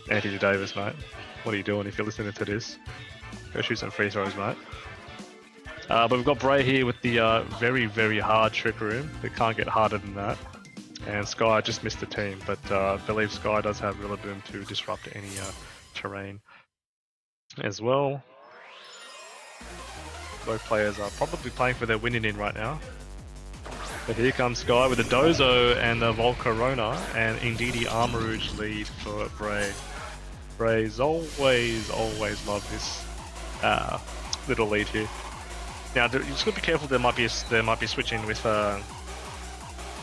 Anthony Davis, mate. What are you doing if you're listening to this? Go shoot some free throws, mate. But we've got Bray here with the very, very hard Trick Room. It can't get harder than that. And Sky just missed the team, but I believe Sky does have Rillaboom to disrupt any terrain as well. Both players are probably playing for their winning in right now. But here comes Sky with a Dozo and a Volcarona, and Indeedee Armarouge lead for Bray. Bray's always loved this little lead here. Now, you just gotta be careful. There might be switching with of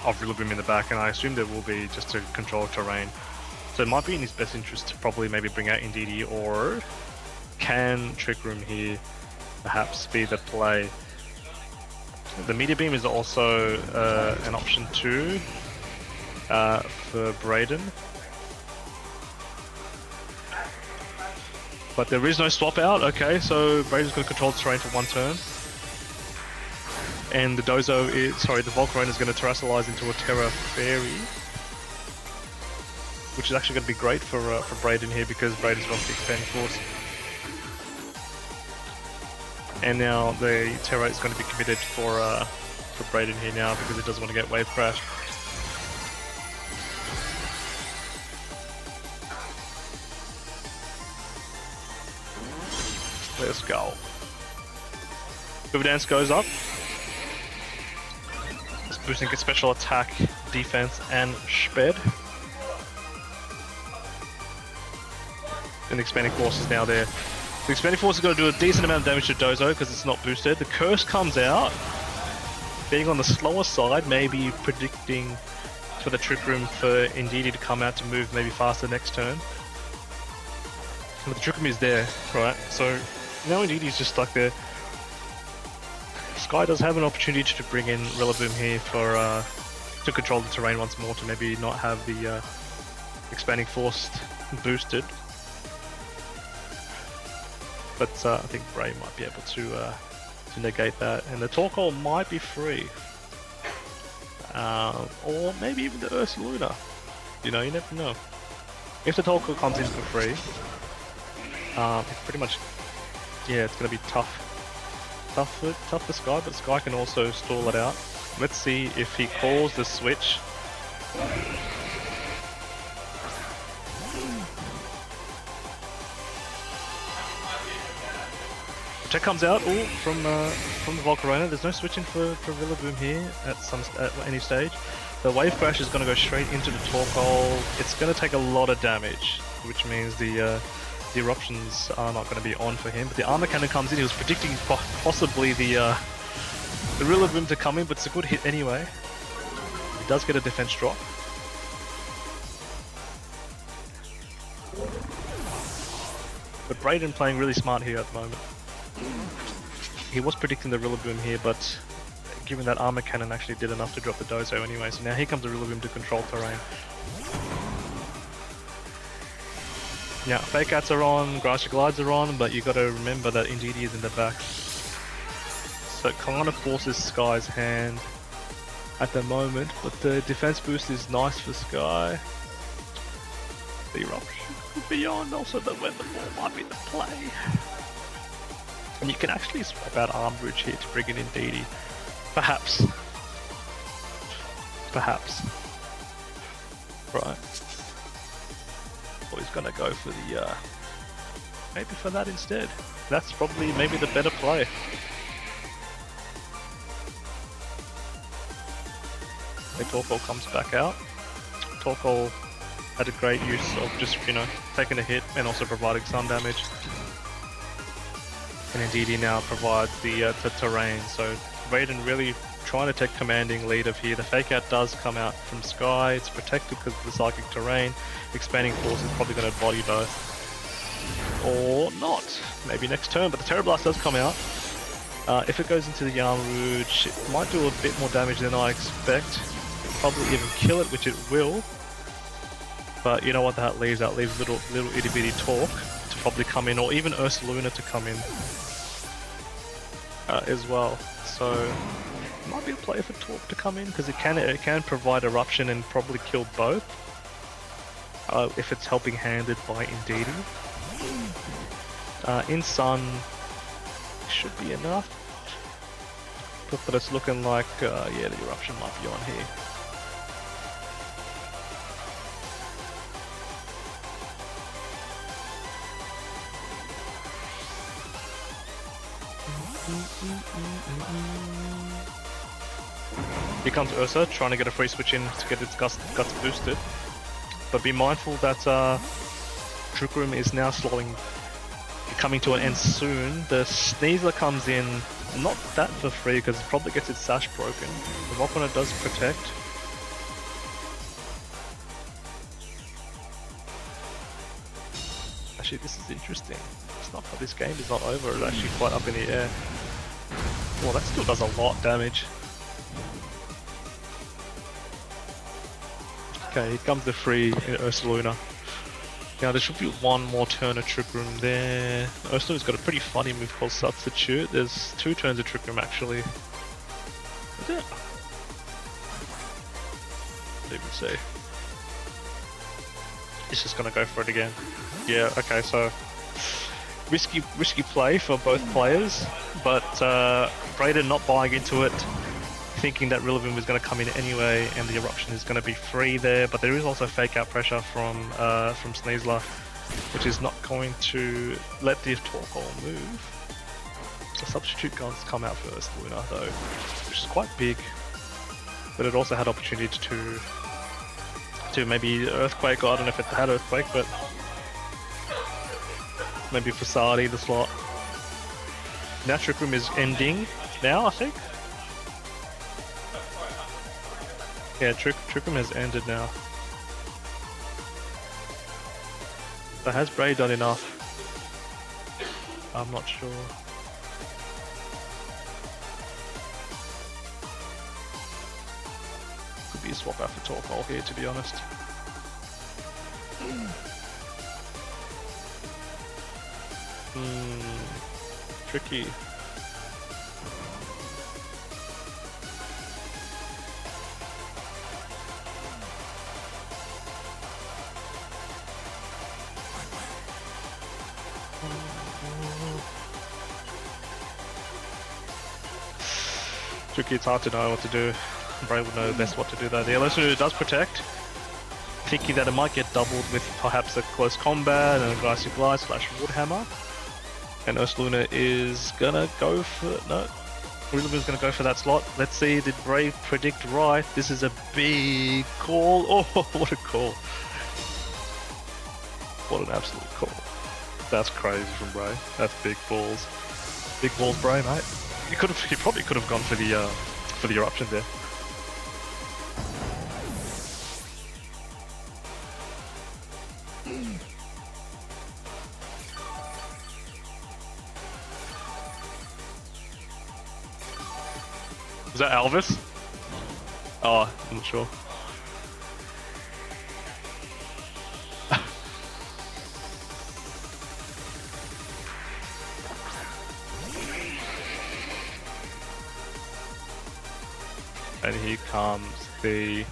Rillaboom in the back, and I assume there will be just to control terrain. So it might be in his best interest to probably maybe bring out Indeedee, or can Trick Room here perhaps be the play? The Meteor Beam is also an option too for Braden. But there is no swap out, okay, so Braden's going to control the terrain for 1 turn. And the Volcarona is going to Terrasilize into a Terra Fairy. Which is actually going to be great for Braden here, because Braden's got the Expanding Force. And now the Terra is going to be committed for Braden here now, because it doesn't want to get Wave Crash. Let's go. River Dance goes up. It's boosting its special attack, defense, and speed. And the Expanding Force is now there. The Expanding Force is going to do a decent amount of damage to Dozo because it's not boosted. The Curse comes out. being on the slower side, maybe predicting for the Trick Room for Indeedee to come out to move maybe faster next turn. But the Trick Room is there, right? So now Indeedee's just stuck there. Sky does have an opportunity to bring in Rillaboom here for to control the terrain once more, to maybe not have the expanding force boosted. But I think Bray might be able to negate that, and the Torkoal might be free. Or maybe even the Ursaluna. You know, you never know. If the Torkoal comes in for free, it's pretty much, yeah, it's going to be tough for Sky, but Sky can also stall it out. Let's see if he calls the switch. Check comes out from the Volcarona. There's no switching for Rillaboom here at any stage. The Wave Crash is going to go straight into the Torkoal. It's going to take a lot of damage, which means the eruptions are not going to be on for him. But the Armor Cannon comes in. He was predicting possibly the Rillaboom to come in, but it's a good hit anyway. He does get a defense drop. But Brayden playing really smart here at the moment. He was predicting the Rillaboom here, but given that Armor Cannon actually did enough to drop the Dozo anyway, so now here comes the Rillaboom to control terrain. Yeah, Fake Outs are on, Grassy Glides are on, but you got to remember that Indeedee is in the back. So it kind of forces Sky's hand at the moment, but the defense boost is nice for Sky. The Eruption could be on, also the Weather Ball might be the play. And you can actually swap out Arm Bridge here to bring in Indeedee. Perhaps. Perhaps. Right. Or he's gonna go for the, maybe for that instead. That's probably maybe the better play. The Torkoal comes back out. Torkoal had a great use of just, you know, taking a hit and also providing some damage. And Indeedee now provides the terrain, so Raiden really trying to take commanding lead of here. The Fake Out does come out from Sky, it's protected because of the Psychic Terrain. Expanding Force is probably going to body both. Or not, maybe next turn, but the Terra Blast does come out. If it goes into the Yarn Rouge, it might do a bit more damage than I expect. Probably even kill it, which it will. But you know what that leaves? That leaves little itty bitty Torque to probably come in, or even Ursaluna to come in as well. So it might be a play for Torque to come in, because it can provide Eruption and probably kill both if it's helping handed by Indeedee. In Sun should be enough, but it's looking like yeah, the Eruption might be on here. Here comes Ursa, trying to get a free switch in to get its guts boosted. But be mindful that Trick Room is now coming to an end soon. The Sneasler comes in, not that for free because it probably gets its sash broken. The Volcarona does protect. Actually, this is interesting. It's not, this game is not over, it's actually quite up in the air. Well, that still does a lot of damage. Okay, here comes the free Ursaluna. Now there should be one more turn of Trick Room there. Ursaluna's got a pretty funny move called Substitute. There's 2 turns of Trick Room actually. Is it? What even say? It's just gonna go for it again. Yeah, okay, so risky play for both players, but Brayden not buying into it, thinking that Rillaboom was going to come in anyway and the Eruption is going to be free there, but there is also Fake Out pressure from Sneasler, which is not going to let the Torkoal move. The Substitute guns come out first, Luna though, which is quite big, but it also had opportunity to maybe Earthquake. I don't know if it had Earthquake, but maybe Facade either slot. Now Trick Room is ending now, I think. Yeah, Trickum has ended now. But has Bray done enough? I'm not sure. Could be a swap out for Torkoal here, to be honest. Tricky. Tricky, it's hard to know what to do. Bray would know best what to do there. The Electro does protect, thinking that it might get doubled with perhaps a close combat and a Glassy Glide / Woodhammer. And Ursaluna is gonna go for... no. Rillaboom's gonna go for that slot. Let's see, did Bray predict right? This is a big call. Oh, what a call. What an absolute call. That's crazy from Bray. That's big balls. Big balls, Bray, mate. He probably could have gone for the eruption there. Is that Elvis? Oh, I'm not sure. And here comes the...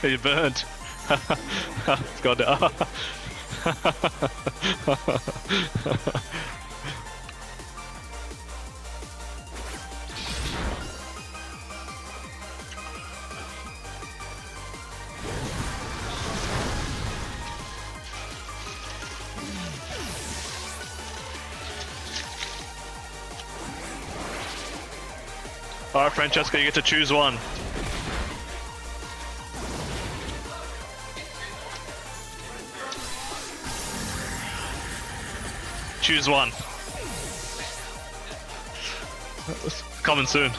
You burned. It's gone down. Alright, Francesco, you get to choose one. Choose one. It's coming soon.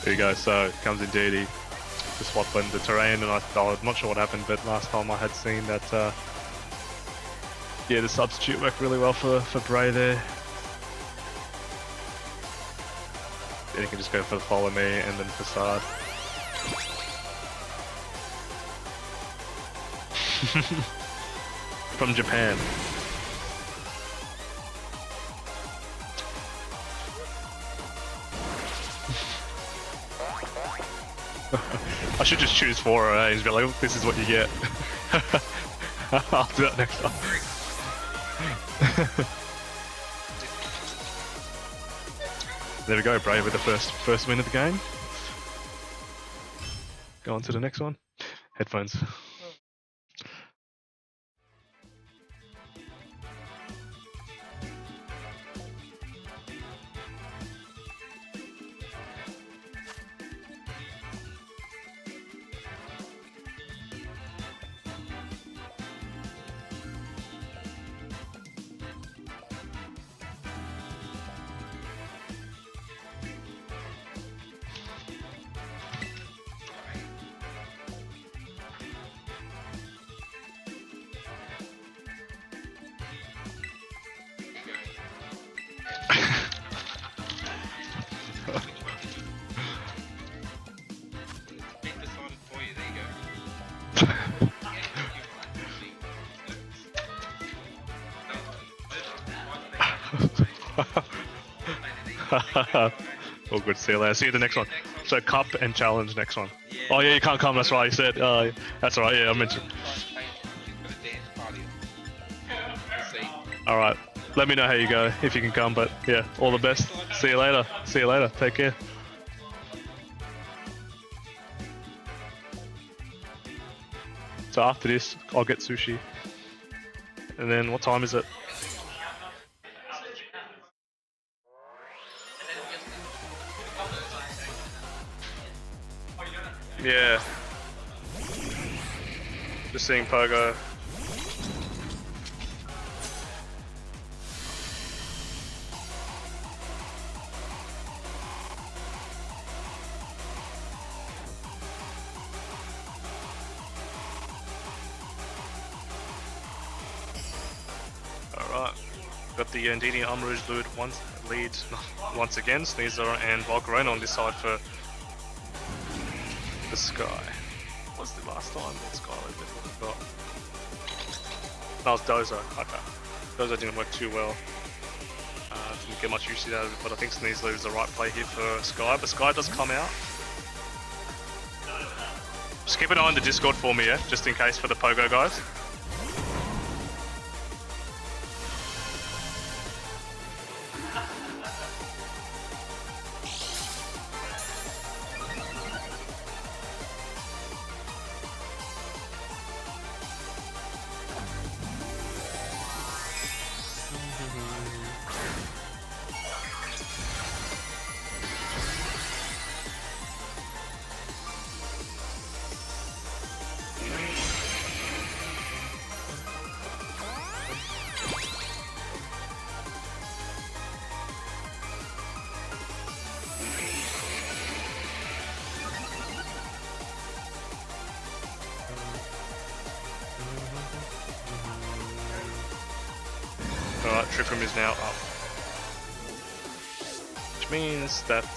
There you go, so comes indeed, he just swapped in the terrain, and I'm not sure what happened, but last time I had seen that, yeah, the substitute worked really well for Bray there. Then you can just go for the follow me and then facade. From Japan. I should just choose 4 and just be like, oh, this is what you get. I'll do that next time. There we go, Bray with the first win of the game. Go on to the next one. Headphones. All good, see you later. See you the next one. So cup and challenge next one. Oh yeah, you can't come, that's right, you said. That's alright, yeah, I meant to. Alright, let me know how you go, if you can come, but yeah, all the best. See you later. See you later. Take care. So after this, I'll get sushi. And then what time is it? Yeah. Just seeing Pogo. Alright. Got the Ndini Umrouge lead once again. Sneasel and Volcarona on this side for the Sky. What's the last time that Sky got? That was Dozo. Okay. Dozo didn't work too well. Didn't get much usage out of it, but I think Sneasel is the right play here for Sky. But Sky does come out. Just keep an eye on the Discord for me, yeah? Just in case for the Pogo guys. Alright, Trip Room is now up. Which means that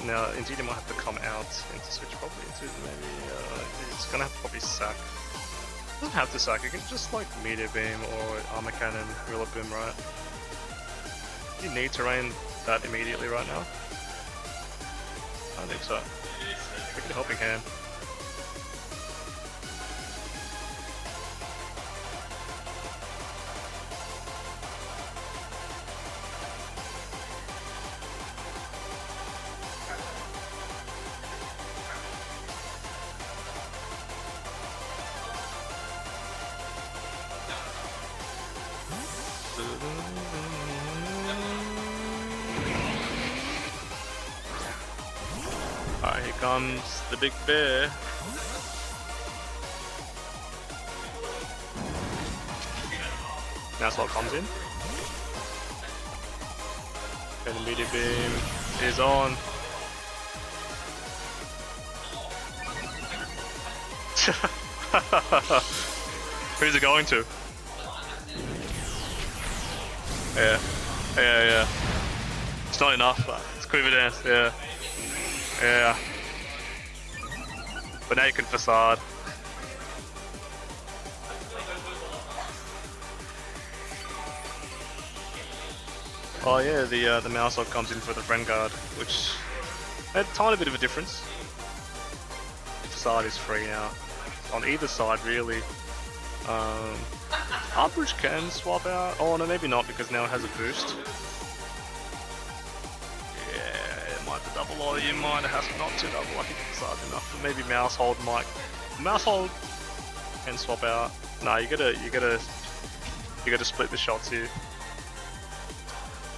now indeed it might have to come out into switch probably into maybe it's gonna have to probably sack. It doesn't have to sack, it can just like Meteor Beam or Armor Cannon, Rillaboom, right? You need to rain that immediately right now? I don't think so. Make it a helping hand. Alright, here comes the big bear. That's what comes in. And the Meteor Beam is on. Who's it going to? Yeah. It's not enough, but it's Quiver Dance, yeah. Yeah. But now you can Facade. Oh yeah, the Mousehold comes in for the Friend Guard, which had a tiny bit of a difference. Facade is free now. On either side, really. Arbridge can swap out. Oh no, maybe not because now it has a boost. Yeah, it might be double or you might have not to double. I think Facade's enough. But maybe Mousehold might. Mousehold can swap out. No, you gotta split the shots here.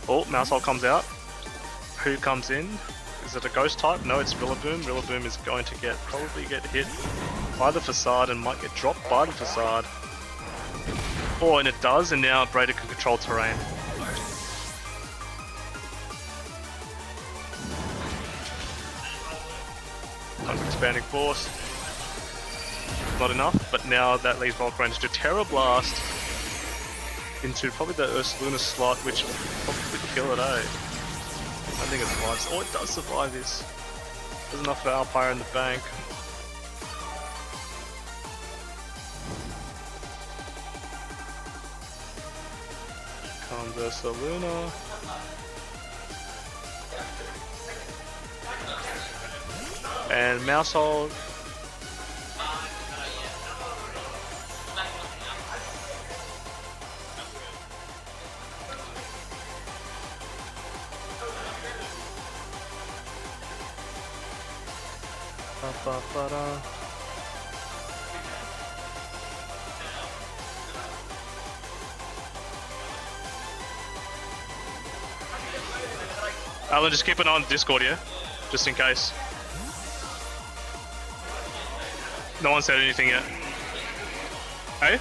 Oh, Mousehold comes out. Who comes in? Is it a ghost type? No, it's Rillaboom. Rillaboom is going to probably get hit by the Facade and might get dropped by the Facade. Oh, and it does, and now Braider can control terrain. Expanding Force. Not enough, but now that leaves Volcarona to Terra Blast into probably the Ursaluna slot, which will probably kill it, eh? I think it survives. Oh, it does survive this. There's enough for Alpire in the bank. Comes Ursaluna. And Mousehold. Alan, just keep it on Discord, yeah? Just in case. No one said anything yet. Hey?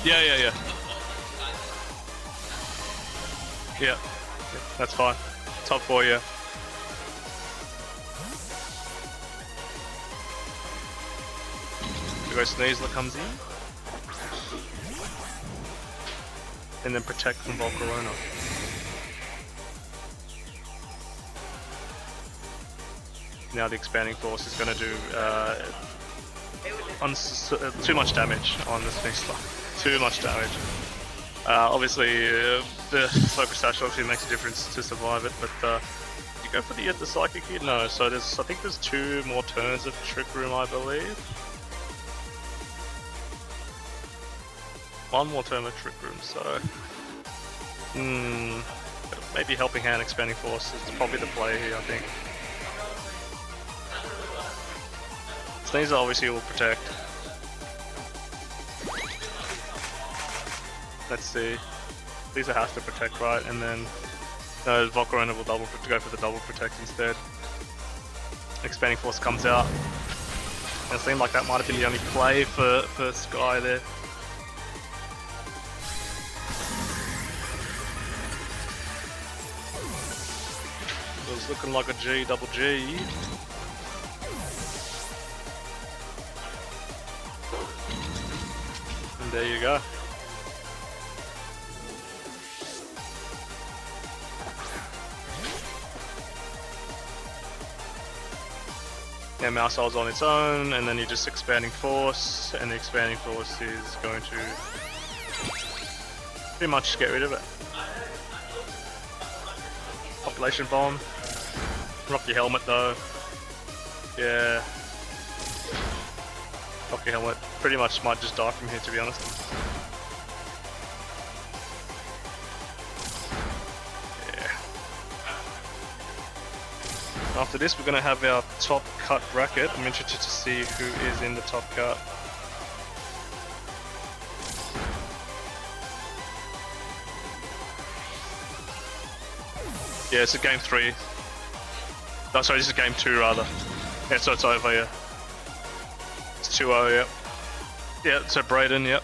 Yeah. Yeah, that's fine. Top 4, yeah. There goes Sneasler comes in. And then Protect from Volcarona. Now the Expanding Force is going to do too much damage on this Sneasler. Too much damage. Obviously, the Focus Sash obviously makes a difference to survive it, but you go for the Psychic here? No, so I think there's 2 more turns of Trick Room, I believe. 1 more turn of Trick Room, so... maybe Helping Hand, Expanding Force is probably the play here, I think. Sneasler obviously will Protect. Let's see. Sneasler has to Protect, right? And then Volcarona will go for the double Protect instead. Expanding Force comes out. And it seemed like that might have been the only play for Sky there. It was looking like a G, double G. And there you go. Yeah, Mousehole's on its own, and then you're just Expanding Force, and the Expanding Force is going to pretty much get rid of it. Population Bomb. Rock your helmet though. Yeah. Rock your helmet. Pretty much might just die from here, to be honest. After this, we're going to have our top cut bracket. I'm interested to see who is in the top cut. Yeah, it's a game 3. Oh, sorry, this is game 2 rather. Yeah, so it's over, yeah. It's 2-0, yep. Yeah, so Brayden, yep.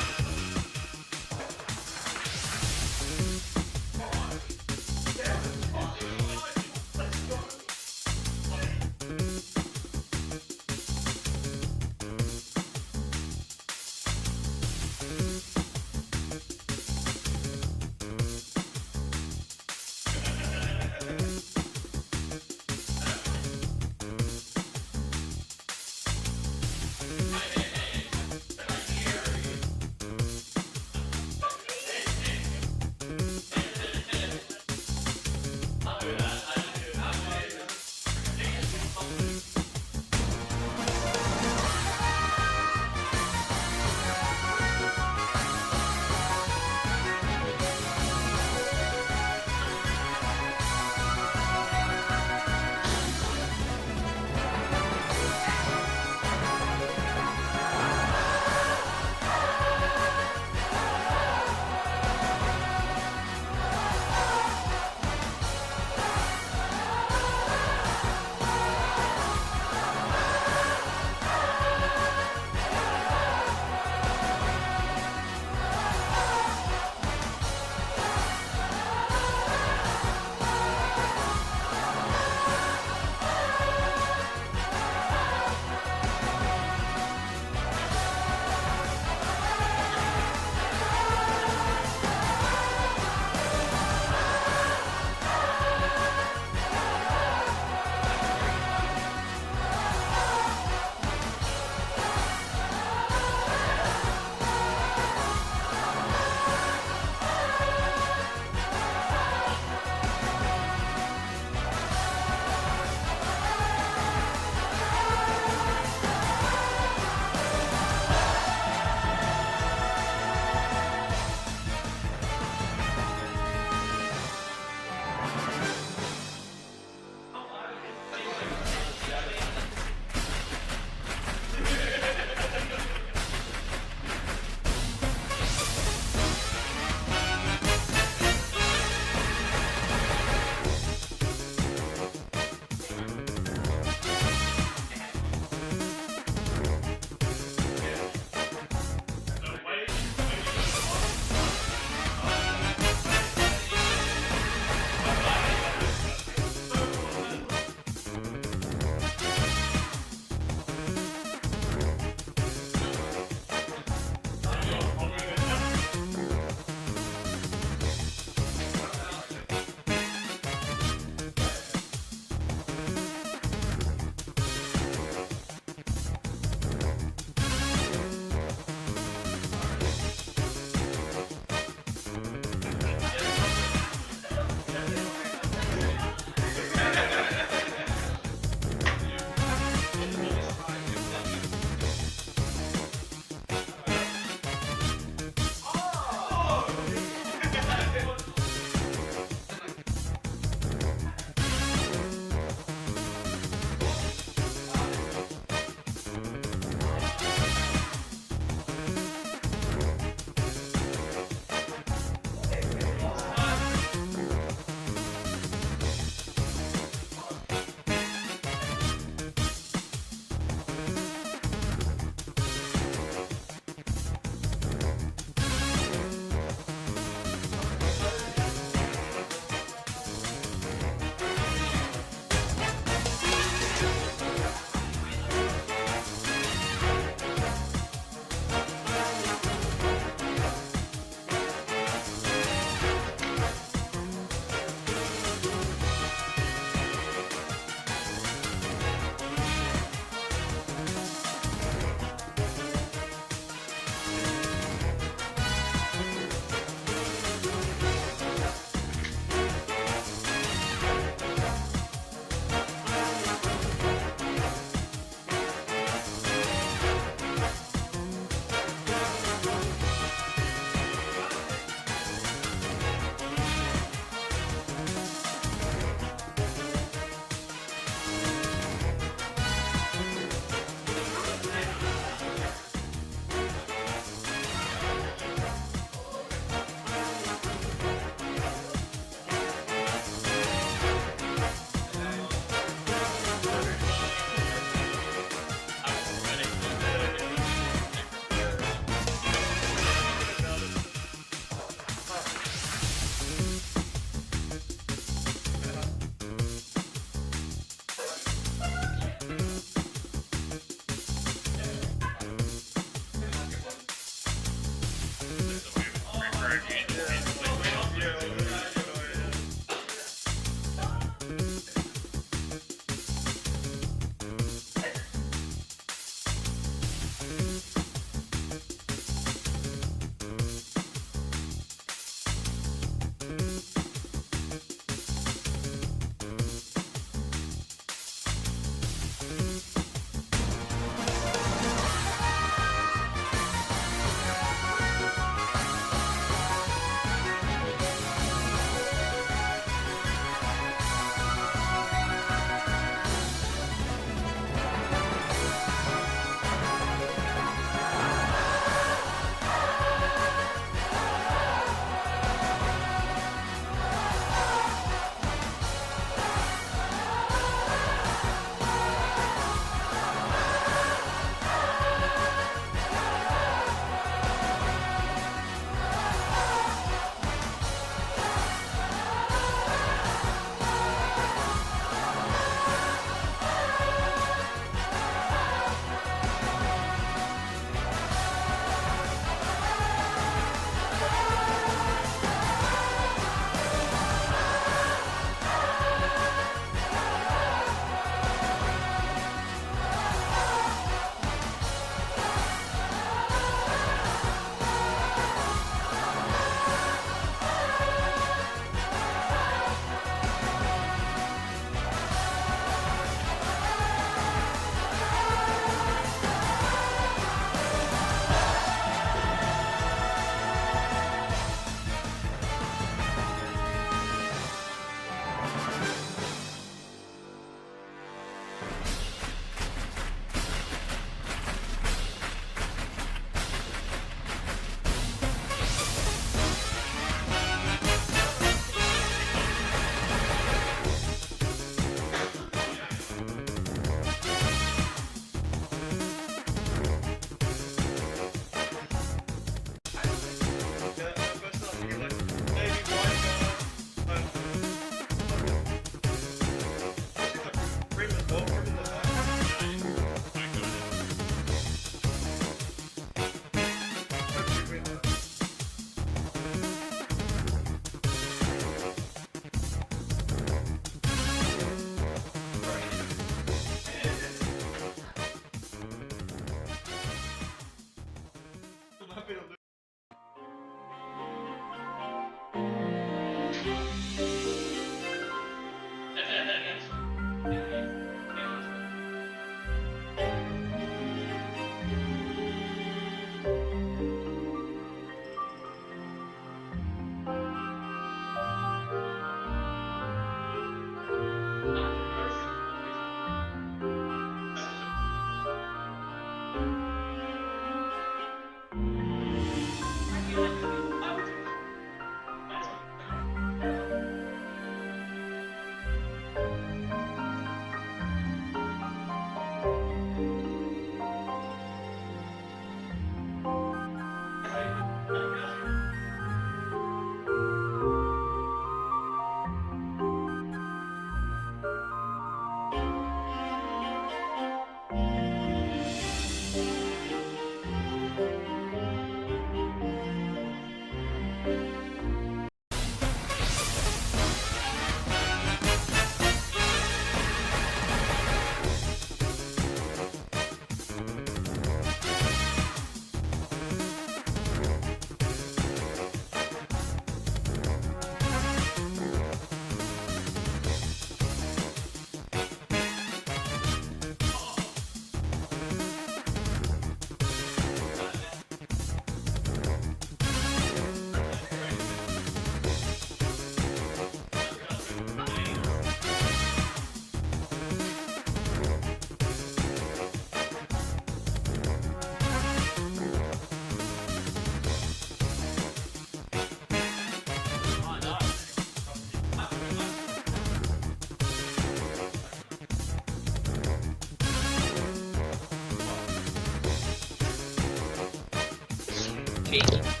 Peace.